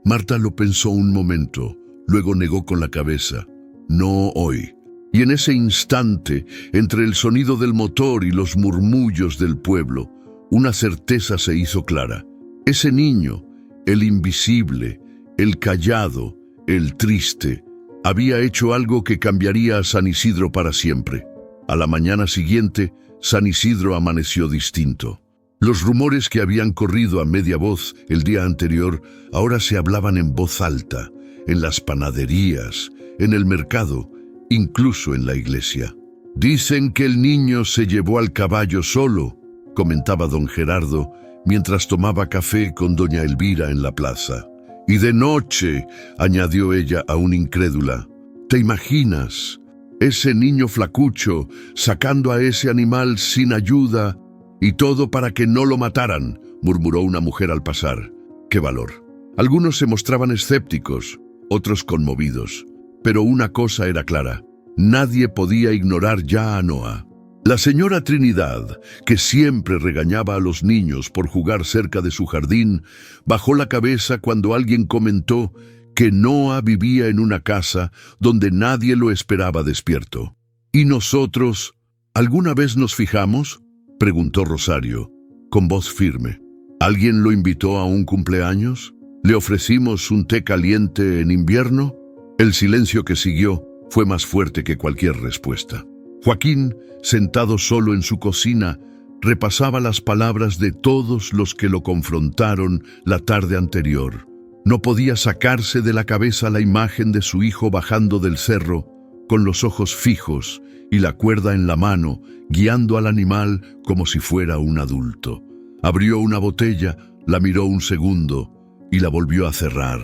Marta lo pensó un momento, luego negó con la cabeza. «No hoy». Y en ese instante, entre el sonido del motor y los murmullos del pueblo, una certeza se hizo clara. Ese niño, el invisible, el callado, el triste, había hecho algo que cambiaría a San Isidro para siempre. A la mañana siguiente, San Isidro amaneció distinto. Los rumores que habían corrido a media voz el día anterior ahora se hablaban en voz alta, en las panaderías, en el mercado, incluso en la iglesia. «Dicen que el niño se llevó al caballo solo», comentaba don Gerardo, mientras tomaba café con doña Elvira en la plaza. «Y de noche», añadió ella aún incrédula. «¿Te imaginas? Ese niño flacucho sacando a ese animal sin ayuda y todo para que no lo mataran», murmuró una mujer al pasar. «¡Qué valor!». Algunos se mostraban escépticos, otros conmovidos. Pero una cosa era clara: nadie podía ignorar ya a Noa. La señora Trinidad, que siempre regañaba a los niños por jugar cerca de su jardín, bajó la cabeza cuando alguien comentó que Noa vivía en una casa donde nadie lo esperaba despierto. «¿Y nosotros? ¿Alguna vez nos fijamos?», preguntó Rosario, con voz firme. «¿Alguien lo invitó a un cumpleaños? ¿Le ofrecimos un té caliente en invierno?». El silencio que siguió fue más fuerte que cualquier respuesta. Joaquín, sentado solo en su cocina, repasaba las palabras de todos los que lo confrontaron la tarde anterior. No podía sacarse de la cabeza la imagen de su hijo bajando del cerro, con los ojos fijos y la cuerda en la mano, guiando al animal como si fuera un adulto. Abrió una botella, la miró un segundo y la volvió a cerrar.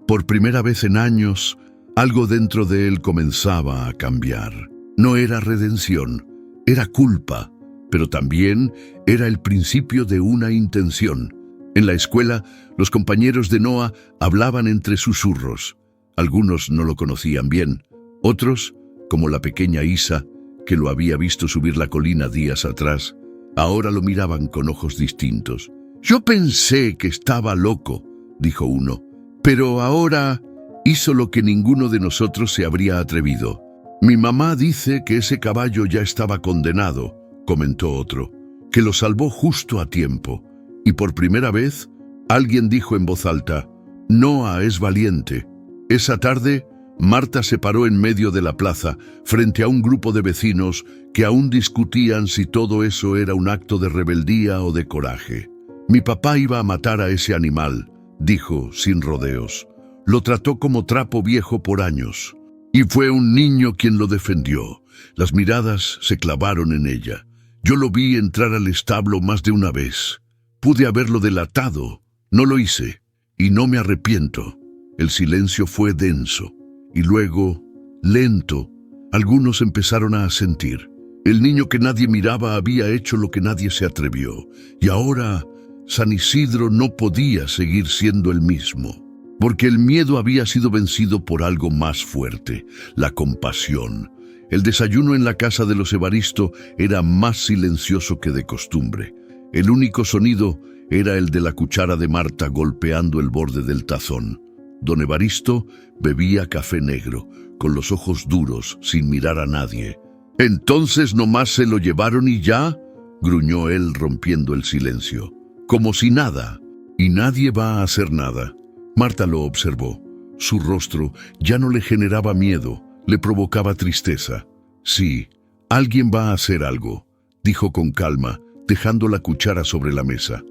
Por primera vez en años, algo dentro de él comenzaba a cambiar. No era redención, era culpa, pero también era el principio de una intención. En la escuela, los compañeros de Noa hablaban entre susurros. Algunos no lo conocían bien, otros, como la pequeña Isa, que lo había visto subir la colina días atrás, ahora lo miraban con ojos distintos. «Yo pensé que estaba loco», dijo uno, «pero ahora hizo lo que ninguno de nosotros se habría atrevido». «Mi mamá dice que ese caballo ya estaba condenado», comentó otro, «que lo salvó justo a tiempo». Y por primera vez, alguien dijo en voz alta: «Noa es valiente». Esa tarde, Marta se paró en medio de la plaza, frente a un grupo de vecinos que aún discutían si todo eso era un acto de rebeldía o de coraje. Mi papá iba a matar a ese animal, dijo sin rodeos. Lo trató como trapo viejo por años. Y fue un niño quien lo defendió. Las miradas se clavaron en ella. Yo lo vi entrar al establo más de una vez. Pude haberlo delatado. No lo hice. Y no me arrepiento. El silencio fue denso. Y luego, lento, algunos empezaron a asentir. El niño que nadie miraba había hecho lo que nadie se atrevió. Y ahora, San Isidro no podía seguir siendo el mismo. Porque el miedo había sido vencido por algo más fuerte, la compasión. El desayuno en la casa de los Evaristo era más silencioso que de costumbre. El único sonido era el de la cuchara de Marta golpeando el borde del tazón. Don Evaristo bebía café negro, con los ojos duros, sin mirar a nadie. «¿Entonces nomás se lo llevaron y ya?», gruñó él rompiendo el silencio. «Como si nada. Y nadie va a hacer nada». Marta lo observó. Su rostro ya no le generaba miedo, le provocaba tristeza. «Sí, alguien va a hacer algo», dijo con calma, dejando la cuchara sobre la mesa.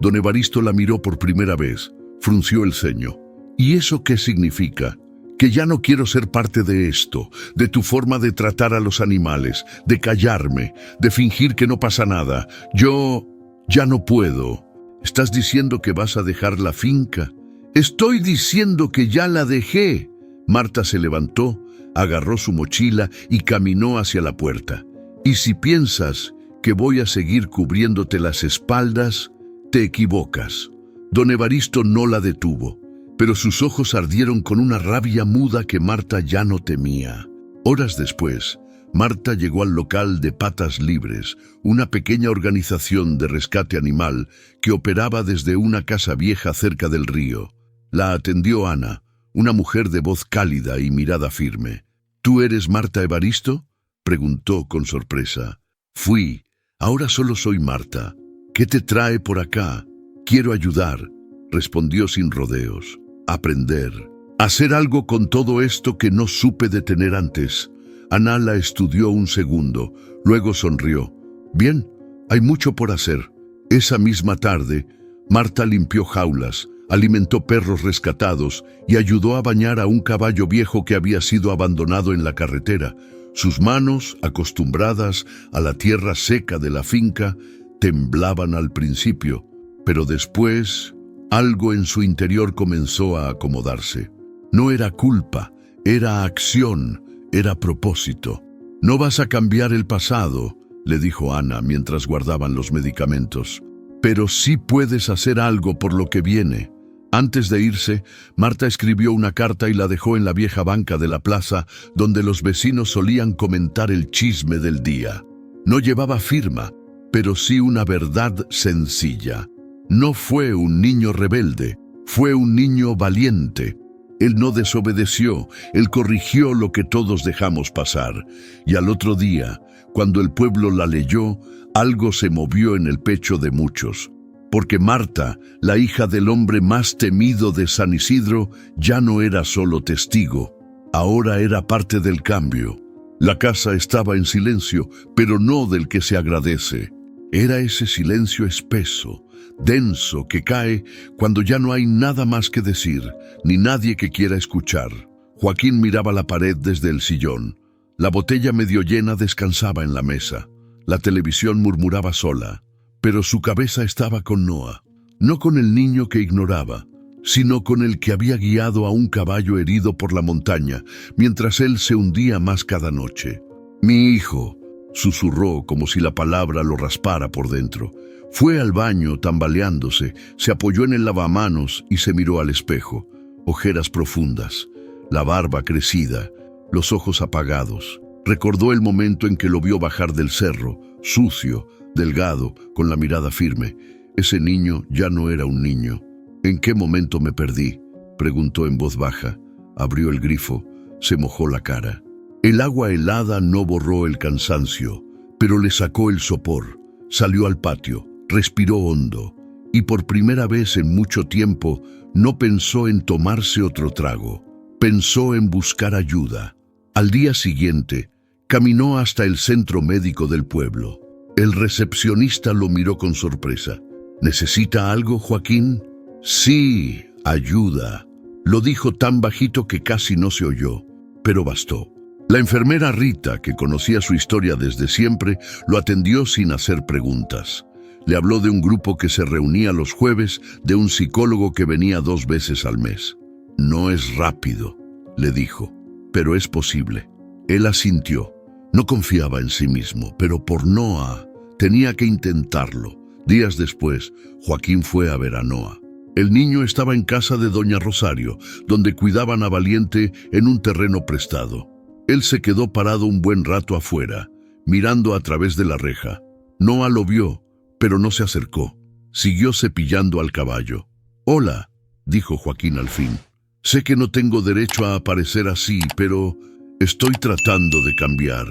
Don Evaristo la miró por primera vez. Frunció el ceño. «¿Y eso qué significa? Que ya no quiero ser parte de esto, de tu forma de tratar a los animales, de callarme, de fingir que no pasa nada. Yo ya no puedo». «¿Estás diciendo que vas a dejar la finca?» «Estoy diciendo que ya la dejé». Marta se levantó, agarró su mochila y caminó hacia la puerta. «Y si piensas que voy a seguir cubriéndote las espaldas, te equivocas». Don Evaristo no la detuvo, pero sus ojos ardieron con una rabia muda que Marta ya no temía. Horas después, Marta llegó al local de Patas Libres, una pequeña organización de rescate animal que operaba desde una casa vieja cerca del río. La atendió Ana, una mujer de voz cálida y mirada firme. «¿Tú eres Marta Evaristo?», preguntó con sorpresa. «Fui. Ahora solo soy Marta. ¿Qué te trae por acá?» «Quiero ayudar», respondió sin rodeos. «Aprender. Hacer algo con todo esto que no supe detener antes». Ana la estudió un segundo, luego sonrió. «Bien, hay mucho por hacer». Esa misma tarde, Marta limpió jaulas, alimentó perros rescatados y ayudó a bañar a un caballo viejo que había sido abandonado en la carretera. Sus manos, acostumbradas a la tierra seca de la finca, temblaban al principio, pero después algo en su interior comenzó a acomodarse. No era culpa, era acción, era propósito. «No vas a cambiar el pasado», le dijo Ana mientras guardaban los medicamentos. «Pero sí puedes hacer algo por lo que viene». Antes de irse, Marta escribió una carta y la dejó en la vieja banca de la plaza, donde los vecinos solían comentar el chisme del día. No llevaba firma, pero sí una verdad sencilla. No fue un niño rebelde, fue un niño valiente. Él no desobedeció, él corrigió lo que todos dejamos pasar. Y al otro día, cuando el pueblo la leyó, algo se movió en el pecho de muchos. Porque Marta, la hija del hombre más temido de San Isidro, ya no era solo testigo, ahora era parte del cambio. La casa estaba en silencio, pero no del que se agradece. Era ese silencio espeso, denso, que cae cuando ya no hay nada más que decir, ni nadie que quiera escuchar. Joaquín miraba la pared desde el sillón. La botella medio llena descansaba en la mesa. La televisión murmuraba sola. Pero su cabeza estaba con Noah, no con el niño que ignoraba, sino con el que había guiado a un caballo herido por la montaña, mientras él se hundía más cada noche. «Mi hijo», susurró como si la palabra lo raspara por dentro. Fue al baño tambaleándose, se apoyó en el lavamanos y se miró al espejo. Ojeras profundas, la barba crecida, los ojos apagados. Recordó el momento en que lo vio bajar del cerro, sucio, delgado, con la mirada firme. Ese niño ya no era un niño. «¿En qué momento me perdí?», preguntó en voz baja. Abrió el grifo, se mojó la cara. El agua helada no borró el cansancio, pero le sacó el sopor. Salió al patio, respiró hondo, y por primera vez en mucho tiempo no pensó en tomarse otro trago. Pensó en buscar ayuda. Al día siguiente, caminó hasta el centro médico del pueblo. El recepcionista lo miró con sorpresa. ¿Necesita algo, Joaquín? Sí, ayuda. Lo dijo tan bajito que casi no se oyó, pero bastó. La enfermera Rita, que conocía su historia desde siempre, lo atendió sin hacer preguntas. Le habló de un grupo que se reunía los jueves, de un psicólogo que venía 2 veces al mes. No es rápido, le dijo, pero es posible. Él asintió. No confiaba en sí mismo, pero por Noa tenía que intentarlo. Días después, Joaquín fue a ver a Noa. El niño estaba en casa de doña Rosario, donde cuidaban a Valiente en un terreno prestado. Él se quedó parado un buen rato afuera, mirando a través de la reja. Noa lo vio, pero no se acercó. Siguió cepillando al caballo. «Hola», dijo Joaquín al fin. «Sé que no tengo derecho a aparecer así, pero estoy tratando de cambiar».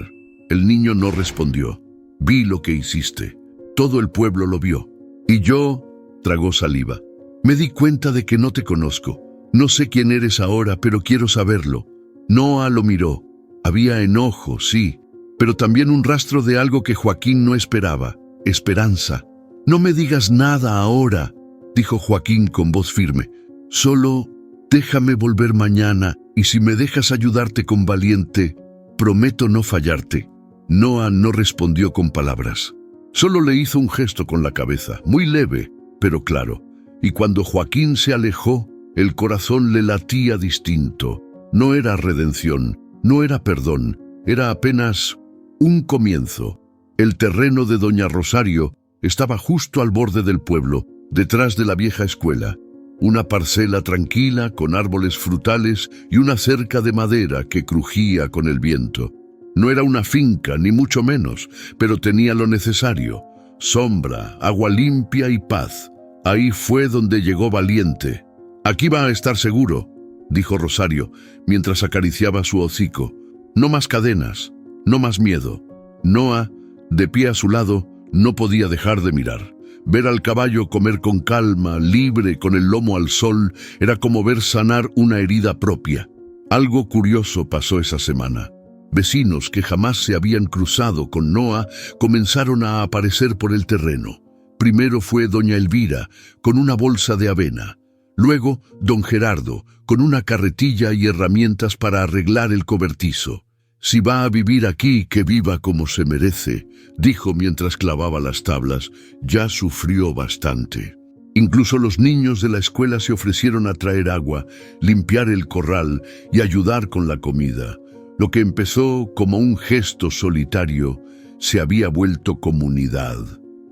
El niño no respondió. «Vi lo que hiciste. Todo el pueblo lo vio. Y yo», tragó saliva, «me di cuenta de que no te conozco. No sé quién eres ahora, pero quiero saberlo». Noa lo miró. Había enojo, sí, pero también un rastro de algo que Joaquín no esperaba: esperanza. «No me digas nada ahora», dijo Joaquín con voz firme. «Solo déjame volver mañana, y si me dejas ayudarte con Valiente, prometo no fallarte». Noa no respondió con palabras. Solo le hizo un gesto con la cabeza, muy leve, pero claro. Y cuando Joaquín se alejó, el corazón le latía distinto. No era redención, no era perdón, era apenas un comienzo. El terreno de doña Rosario estaba justo al borde del pueblo, detrás de la vieja escuela. Una parcela tranquila con árboles frutales y una cerca de madera que crujía con el viento. No era una finca, ni mucho menos, pero tenía lo necesario: sombra, agua limpia y paz. Ahí fue donde llegó Valiente. «Aquí va a estar seguro», dijo Rosario, mientras acariciaba su hocico. «No más cadenas, no más miedo». Noa, de pie a su lado, no podía dejar de mirar. Ver al caballo comer con calma, libre, con el lomo al sol, era como ver sanar una herida propia. Algo curioso pasó esa semana. Vecinos que jamás se habían cruzado con Noa comenzaron a aparecer por el terreno. Primero fue doña Elvira, con una bolsa de avena. Luego, don Gerardo, con una carretilla y herramientas para arreglar el cobertizo. «Si va a vivir aquí, que viva como se merece», dijo mientras clavaba las tablas. «Ya sufrió bastante». Incluso los niños de la escuela se ofrecieron a traer agua, limpiar el corral y ayudar con la comida. Lo que empezó como un gesto solitario se había vuelto comunidad.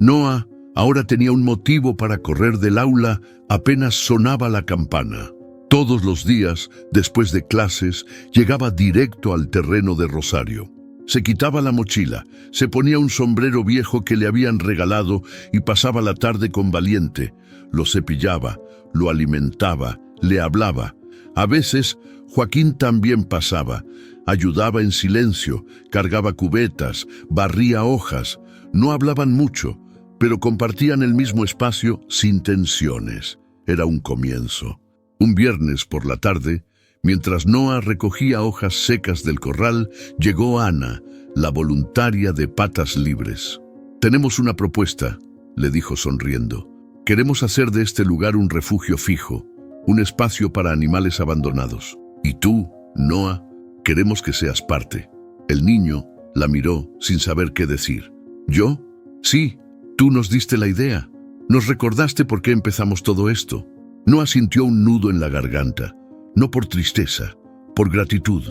Noa ahora tenía un motivo para correr del aula apenas sonaba la campana. Todos los días, después de clases, llegaba directo al terreno de Rosario. Se quitaba la mochila, se ponía un sombrero viejo que le habían regalado y pasaba la tarde con Valiente. Lo cepillaba, lo alimentaba, le hablaba. A veces, Joaquín también pasaba. Ayudaba en silencio, cargaba cubetas, barría hojas. No hablaban mucho, pero compartían el mismo espacio sin tensiones. Era un comienzo. Un viernes por la tarde, mientras Noa recogía hojas secas del corral, llegó Ana, la voluntaria de Patas Libres. «Tenemos una propuesta», le dijo sonriendo. «Queremos hacer de este lugar un refugio fijo, un espacio para animales abandonados. Y tú, Noa, queremos que seas parte». El niño la miró sin saber qué decir. «¿Yo? Sí, tú nos diste la idea. Nos recordaste por qué empezamos todo esto». Noa sintió un nudo en la garganta, no por tristeza, por gratitud.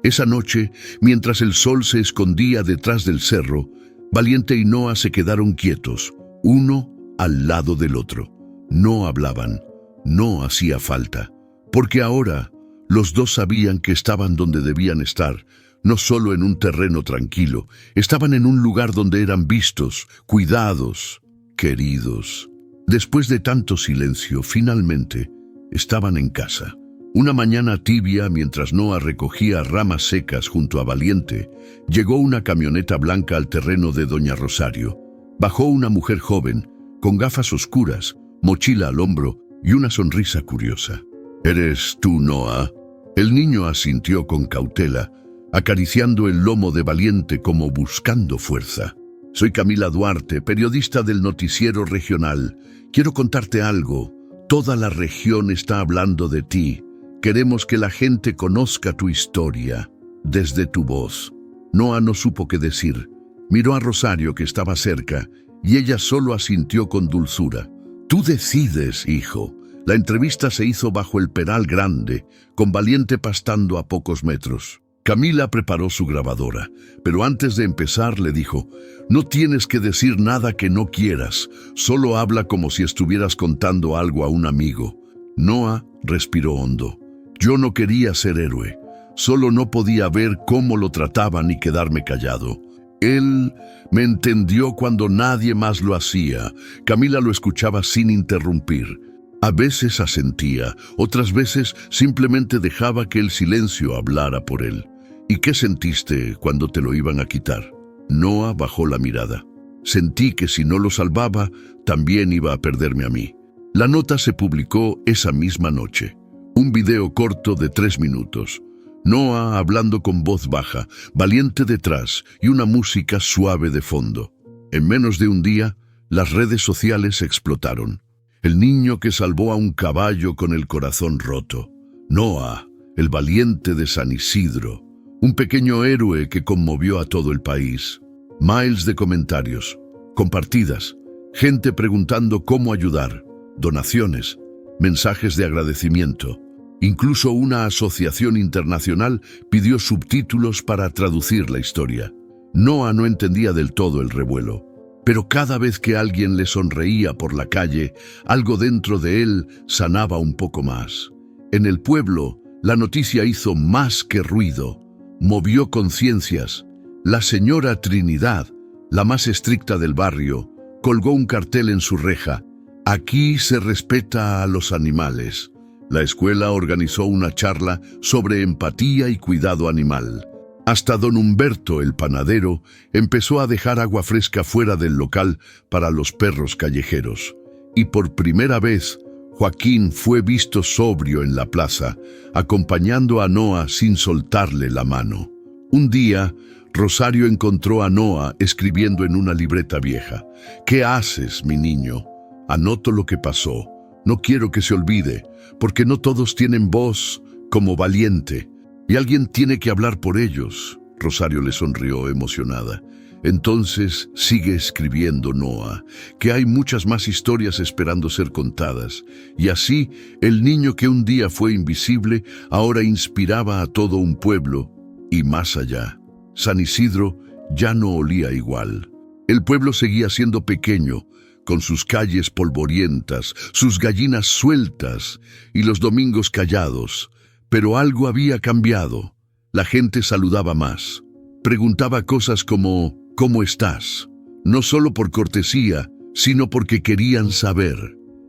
Esa noche, mientras el sol se escondía detrás del cerro, Valiente y Noa se quedaron quietos, uno al lado del otro. No hablaban, no hacía falta, porque ahora los dos sabían que estaban donde debían estar, no solo en un terreno tranquilo, estaban en un lugar donde eran vistos, cuidados, queridos. Después de tanto silencio, finalmente, estaban en casa. Una mañana tibia, mientras Noa recogía ramas secas junto a Valiente, llegó una camioneta blanca al terreno de doña Rosario. Bajó una mujer joven, con gafas oscuras, mochila al hombro y una sonrisa curiosa. «¿Eres tú, Noa?», El niño asintió con cautela, acariciando el lomo de Valiente como buscando fuerza. Soy Camila Duarte, periodista del noticiero regional. Quiero contarte algo. Toda la región está hablando de ti. Queremos que la gente conozca tu historia, desde tu voz. Noah no supo qué decir. Miró a Rosario, que estaba cerca, y ella solo asintió con dulzura. Tú decides, hijo. La entrevista se hizo bajo el peral grande, con Valiente pastando a pocos metros. Camila preparó su grabadora, pero antes de empezar le dijo: no tienes que decir nada que no quieras, solo habla como si estuvieras contando algo a un amigo. Noah respiró hondo. Yo no quería ser héroe, solo no podía ver cómo lo trataban y quedarme callado. Él me entendió cuando nadie más lo hacía. Camila lo escuchaba sin interrumpir. A veces asentía, otras veces simplemente dejaba que el silencio hablara por él. ¿Y qué sentiste cuando te lo iban a quitar? Noah bajó la mirada. Sentí que si no lo salvaba, también iba a perderme a mí. La nota se publicó esa misma noche. Un video corto de 3 minutos. Noah hablando con voz baja, Valiente detrás y una música suave de fondo. En menos de un día, las redes sociales explotaron. El niño que salvó a un caballo con el corazón roto. Noah, el valiente de San Isidro. Un pequeño héroe que conmovió a todo el país. Miles de comentarios, compartidas, gente preguntando cómo ayudar, donaciones, mensajes de agradecimiento. Incluso una asociación internacional pidió subtítulos para traducir la historia. Noah no entendía del todo el revuelo, pero cada vez que alguien le sonreía por la calle, algo dentro de él sanaba un poco más. En el pueblo, la noticia hizo más que ruido. Movió conciencias. La señora Trinidad, la más estricta del barrio, colgó un cartel en su reja: aquí se respeta a los animales. La escuela organizó una charla sobre empatía y cuidado animal. Hasta don Humberto, el panadero, empezó a dejar agua fresca fuera del local para los perros callejeros. Y por primera vez, Joaquín fue visto sobrio en la plaza, acompañando a Noah sin soltarle la mano. Un día, Rosario encontró a Noah escribiendo en una libreta vieja. ¿Qué haces, mi niño? Anoto lo que pasó. No quiero que se olvide, porque no todos tienen voz como Valiente, y alguien tiene que hablar por ellos. Rosario le sonrió emocionada. Entonces sigue escribiendo, Noah, que hay muchas más historias esperando ser contadas. Y así, el niño que un día fue invisible, ahora inspiraba a todo un pueblo, y más allá. San Isidro ya no olía igual. El pueblo seguía siendo pequeño, con sus calles polvorientas, sus gallinas sueltas y los domingos callados. Pero algo había cambiado. La gente saludaba más. Preguntaba cosas como: ¿cómo estás? No solo por cortesía, sino porque querían saber.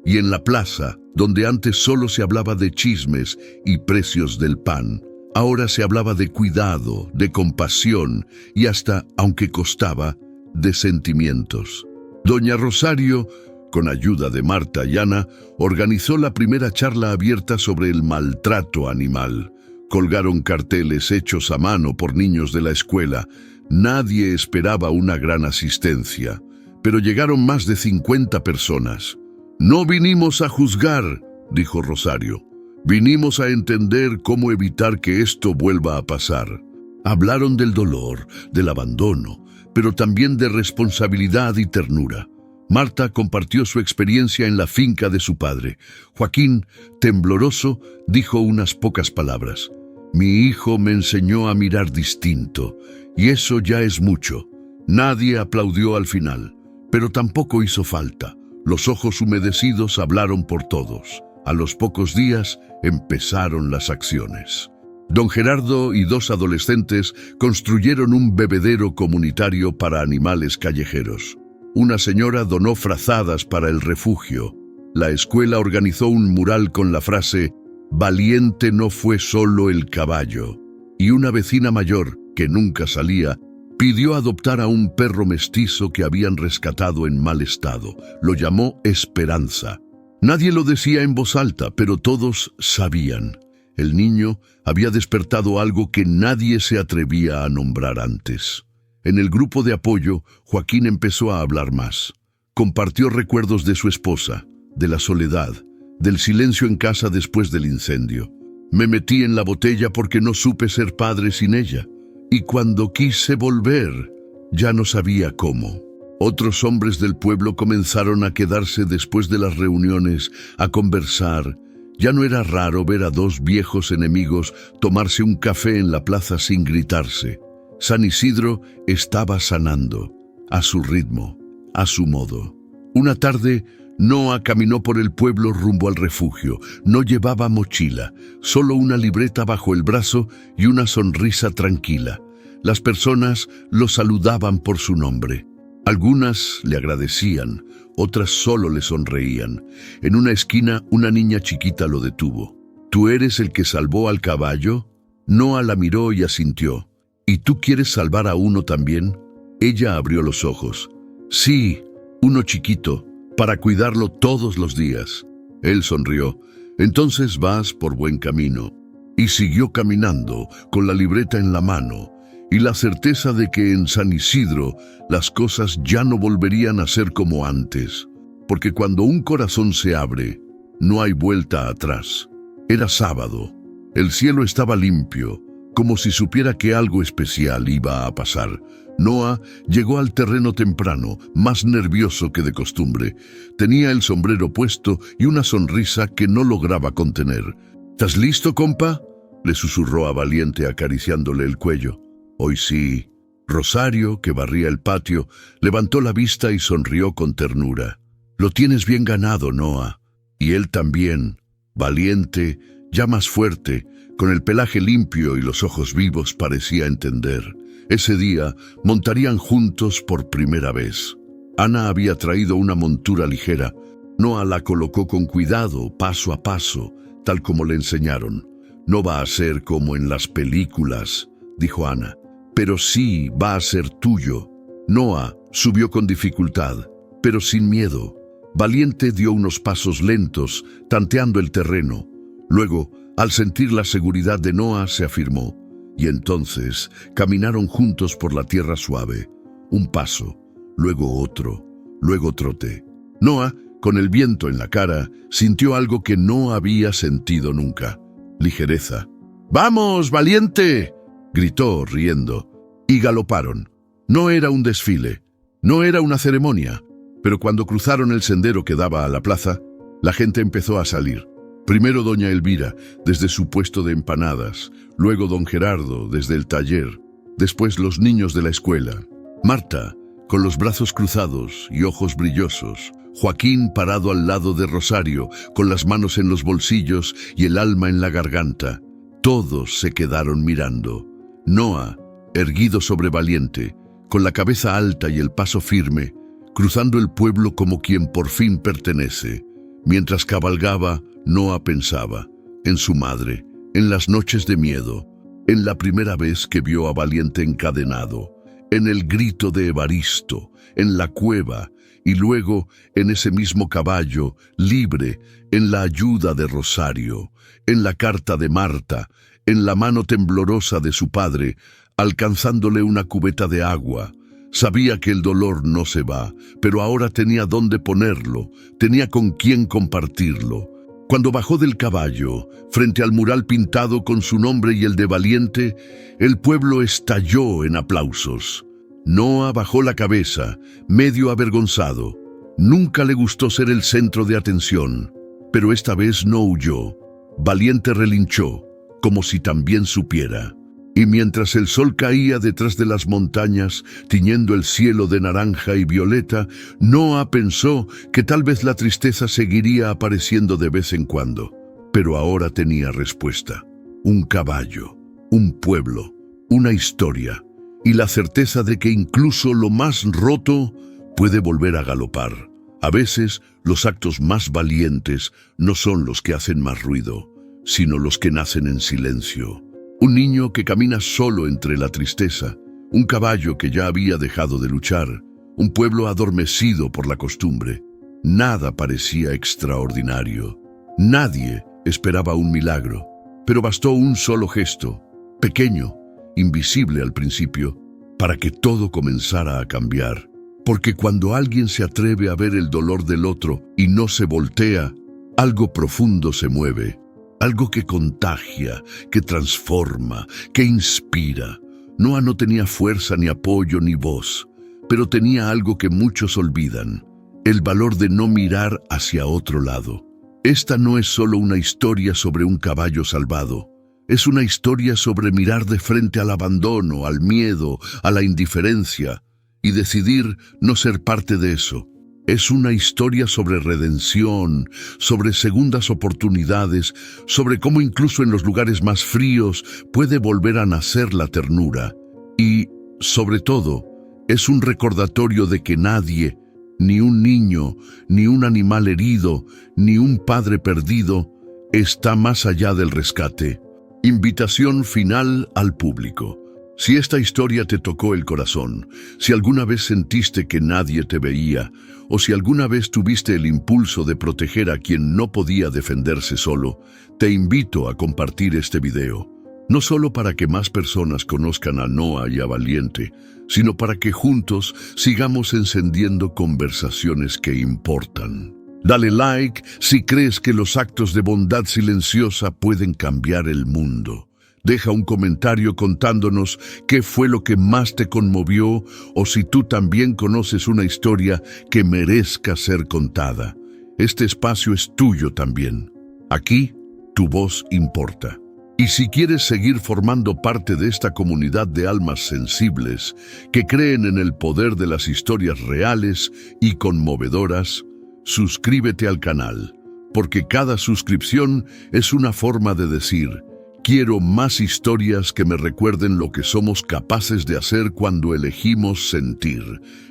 Y en la plaza, donde antes solo se hablaba de chismes y precios del pan, ahora se hablaba de cuidado, de compasión y hasta, aunque costaba, de sentimientos. Doña Rosario, con ayuda de Marta y Ana, organizó la primera charla abierta sobre el maltrato animal. Colgaron carteles hechos a mano por niños de la escuela. Nadie esperaba una gran asistencia, pero llegaron más de 50 personas. No vinimos a juzgar, dijo Rosario. Vinimos a entender cómo evitar que esto vuelva a pasar. Hablaron del dolor, del abandono, pero también de responsabilidad y ternura. Marta compartió su experiencia en la finca de su padre. Joaquín, tembloroso, dijo unas pocas palabras. Mi hijo me enseñó a mirar distinto, y eso ya es mucho. Nadie aplaudió al final, pero tampoco hizo falta. Los ojos humedecidos hablaron por todos. A los pocos días empezaron las acciones. Don Gerardo y 2 adolescentes construyeron un bebedero comunitario para animales callejeros. Una señora donó frazadas para el refugio. La escuela organizó un mural con la frase «Valiente no fue solo el caballo». Y una vecina mayor, que nunca salía, pidió adoptar a un perro mestizo que habían rescatado en mal estado. Lo llamó Esperanza. Nadie lo decía en voz alta, pero todos sabían. El niño había despertado algo que nadie se atrevía a nombrar antes. En el grupo de apoyo, Joaquín empezó a hablar más. Compartió recuerdos de su esposa, de la soledad, del silencio en casa después del incendio. Me metí en la botella porque no supe ser padre sin ella. Y cuando quise volver, ya no sabía cómo. Otros hombres del pueblo comenzaron a quedarse después de las reuniones, a conversar. Ya no era raro ver a dos viejos enemigos tomarse un café en la plaza sin gritarse. San Isidro estaba sanando, a su ritmo, a su modo. Una tarde, Noa caminó por el pueblo rumbo al refugio. No llevaba mochila, solo una libreta bajo el brazo y una sonrisa tranquila. Las personas lo saludaban por su nombre. Algunas le agradecían, otras solo le sonreían. En una esquina, una niña chiquita lo detuvo. ¿Tú eres el que salvó al caballo? Noa la miró y asintió. ¿Y tú quieres salvar a uno también? Ella abrió los ojos. Sí, uno chiquito, para cuidarlo todos los días. Él sonrió. Entonces vas por buen camino. Y siguió caminando, con la libreta en la mano, y la certeza de que en San Isidro las cosas ya no volverían a ser como antes, porque cuando un corazón se abre, no hay vuelta atrás. Era sábado. El cielo estaba limpio, como si supiera que algo especial iba a pasar. Noa llegó al terreno temprano, más nervioso que de costumbre. Tenía el sombrero puesto y una sonrisa que no lograba contener. ¿Estás listo, compa?, le susurró a Valiente acariciándole el cuello. Hoy sí. Rosario, que barría el patio, levantó la vista y sonrió con ternura. Lo tienes bien ganado, Noa. Y él también. Valiente, ya más fuerte, con el pelaje limpio y los ojos vivos, parecía entender. Ese día montarían juntos por primera vez. Ana había traído una montura ligera. Noa la colocó con cuidado, paso a paso, tal como le enseñaron. No va a ser como en las películas, dijo Ana, pero sí va a ser tuyo. Noa subió con dificultad, pero sin miedo. Valiente dio unos pasos lentos, tanteando el terreno. Luego, al sentir la seguridad de Noa, se afirmó. Y entonces caminaron juntos por la tierra suave. Un paso, luego otro, luego trote. Noa, con el viento en la cara, sintió algo que no había sentido nunca. Ligereza. ¡Vamos, Valiente!, gritó riendo. Y galoparon. No era un desfile, no era una ceremonia, pero cuando cruzaron el sendero que daba a la plaza, la gente empezó a salir. Primero doña Elvira, desde su puesto de empanadas, luego don Gerardo, desde el taller, después los niños de la escuela, Marta, con los brazos cruzados y ojos brillosos, Joaquín parado al lado de Rosario, con las manos en los bolsillos y el alma en la garganta. Todos se quedaron mirando. Noa, erguido sobre Valiente, con la cabeza alta y el paso firme, cruzando el pueblo como quien por fin pertenece. Mientras cabalgaba, Noa pensaba en su madre, en las noches de miedo, en la primera vez que vio a Valiente encadenado, en el grito de Evaristo, en la cueva, y luego en ese mismo caballo, libre, en la ayuda de Rosario, en la carta de Marta, en la mano temblorosa de su padre, alcanzándole una cubeta de agua. Sabía que el dolor no se va, pero ahora tenía dónde ponerlo, tenía con quién compartirlo. Cuando bajó del caballo, frente al mural pintado con su nombre y el de Valiente, el pueblo estalló en aplausos. Noa bajó la cabeza, medio avergonzado. Nunca le gustó ser el centro de atención, pero esta vez no huyó. Valiente relinchó, como si también supiera. Y mientras el sol caía detrás de las montañas, tiñendo el cielo de naranja y violeta, Noa pensó que tal vez la tristeza seguiría apareciendo de vez en cuando. Pero ahora tenía respuesta. Un caballo, un pueblo, una historia, y la certeza de que incluso lo más roto puede volver a galopar. A veces, los actos más valientes no son los que hacen más ruido, sino los que nacen en silencio. Un niño que camina solo entre la tristeza, un caballo que ya había dejado de luchar, un pueblo adormecido por la costumbre. Nada parecía extraordinario. Nadie esperaba un milagro. pero bastó un solo gesto, pequeño, invisible al principio, para que todo comenzara a cambiar. Porque cuando alguien se atreve a ver el dolor del otro y no se voltea, algo profundo se mueve, algo que contagia, que transforma, que inspira. Noah no tenía fuerza, ni apoyo, ni voz, pero tenía algo que muchos olvidan, el valor de no mirar hacia otro lado. Esta no es solo una historia sobre un caballo salvado, es una historia sobre mirar de frente al abandono, al miedo, a la indiferencia, y decidir no ser parte de eso. Es una historia sobre redención, sobre segundas oportunidades, sobre cómo incluso en los lugares más fríos puede volver a nacer la ternura. Y, sobre todo, es un recordatorio de que nadie, ni un niño, ni un animal herido, ni un padre perdido, está más allá del rescate. Invitación final al público. Si esta historia te tocó el corazón, si alguna vez sentiste que nadie te veía, o si alguna vez tuviste el impulso de proteger a quien no podía defenderse solo, te invito a compartir este video. No solo para que más personas conozcan a Noah y a Valiente, sino para que juntos sigamos encendiendo conversaciones que importan. Dale like si crees que los actos de bondad silenciosa pueden cambiar el mundo. Deja un comentario contándonos qué fue lo que más te conmovió o si tú también conoces una historia que merezca ser contada. Este espacio es tuyo también. Aquí, tu voz importa. Y si quieres seguir formando parte de esta comunidad de almas sensibles que creen en el poder de las historias reales y conmovedoras, suscríbete al canal, porque cada suscripción es una forma de decir: quiero más historias que me recuerden lo que somos capaces de hacer cuando elegimos sentir.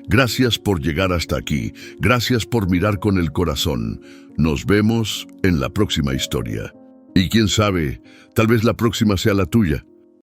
Gracias por llegar hasta aquí. Gracias por mirar con el corazón. Nos vemos en la próxima historia. Y quién sabe, tal vez la próxima sea la tuya.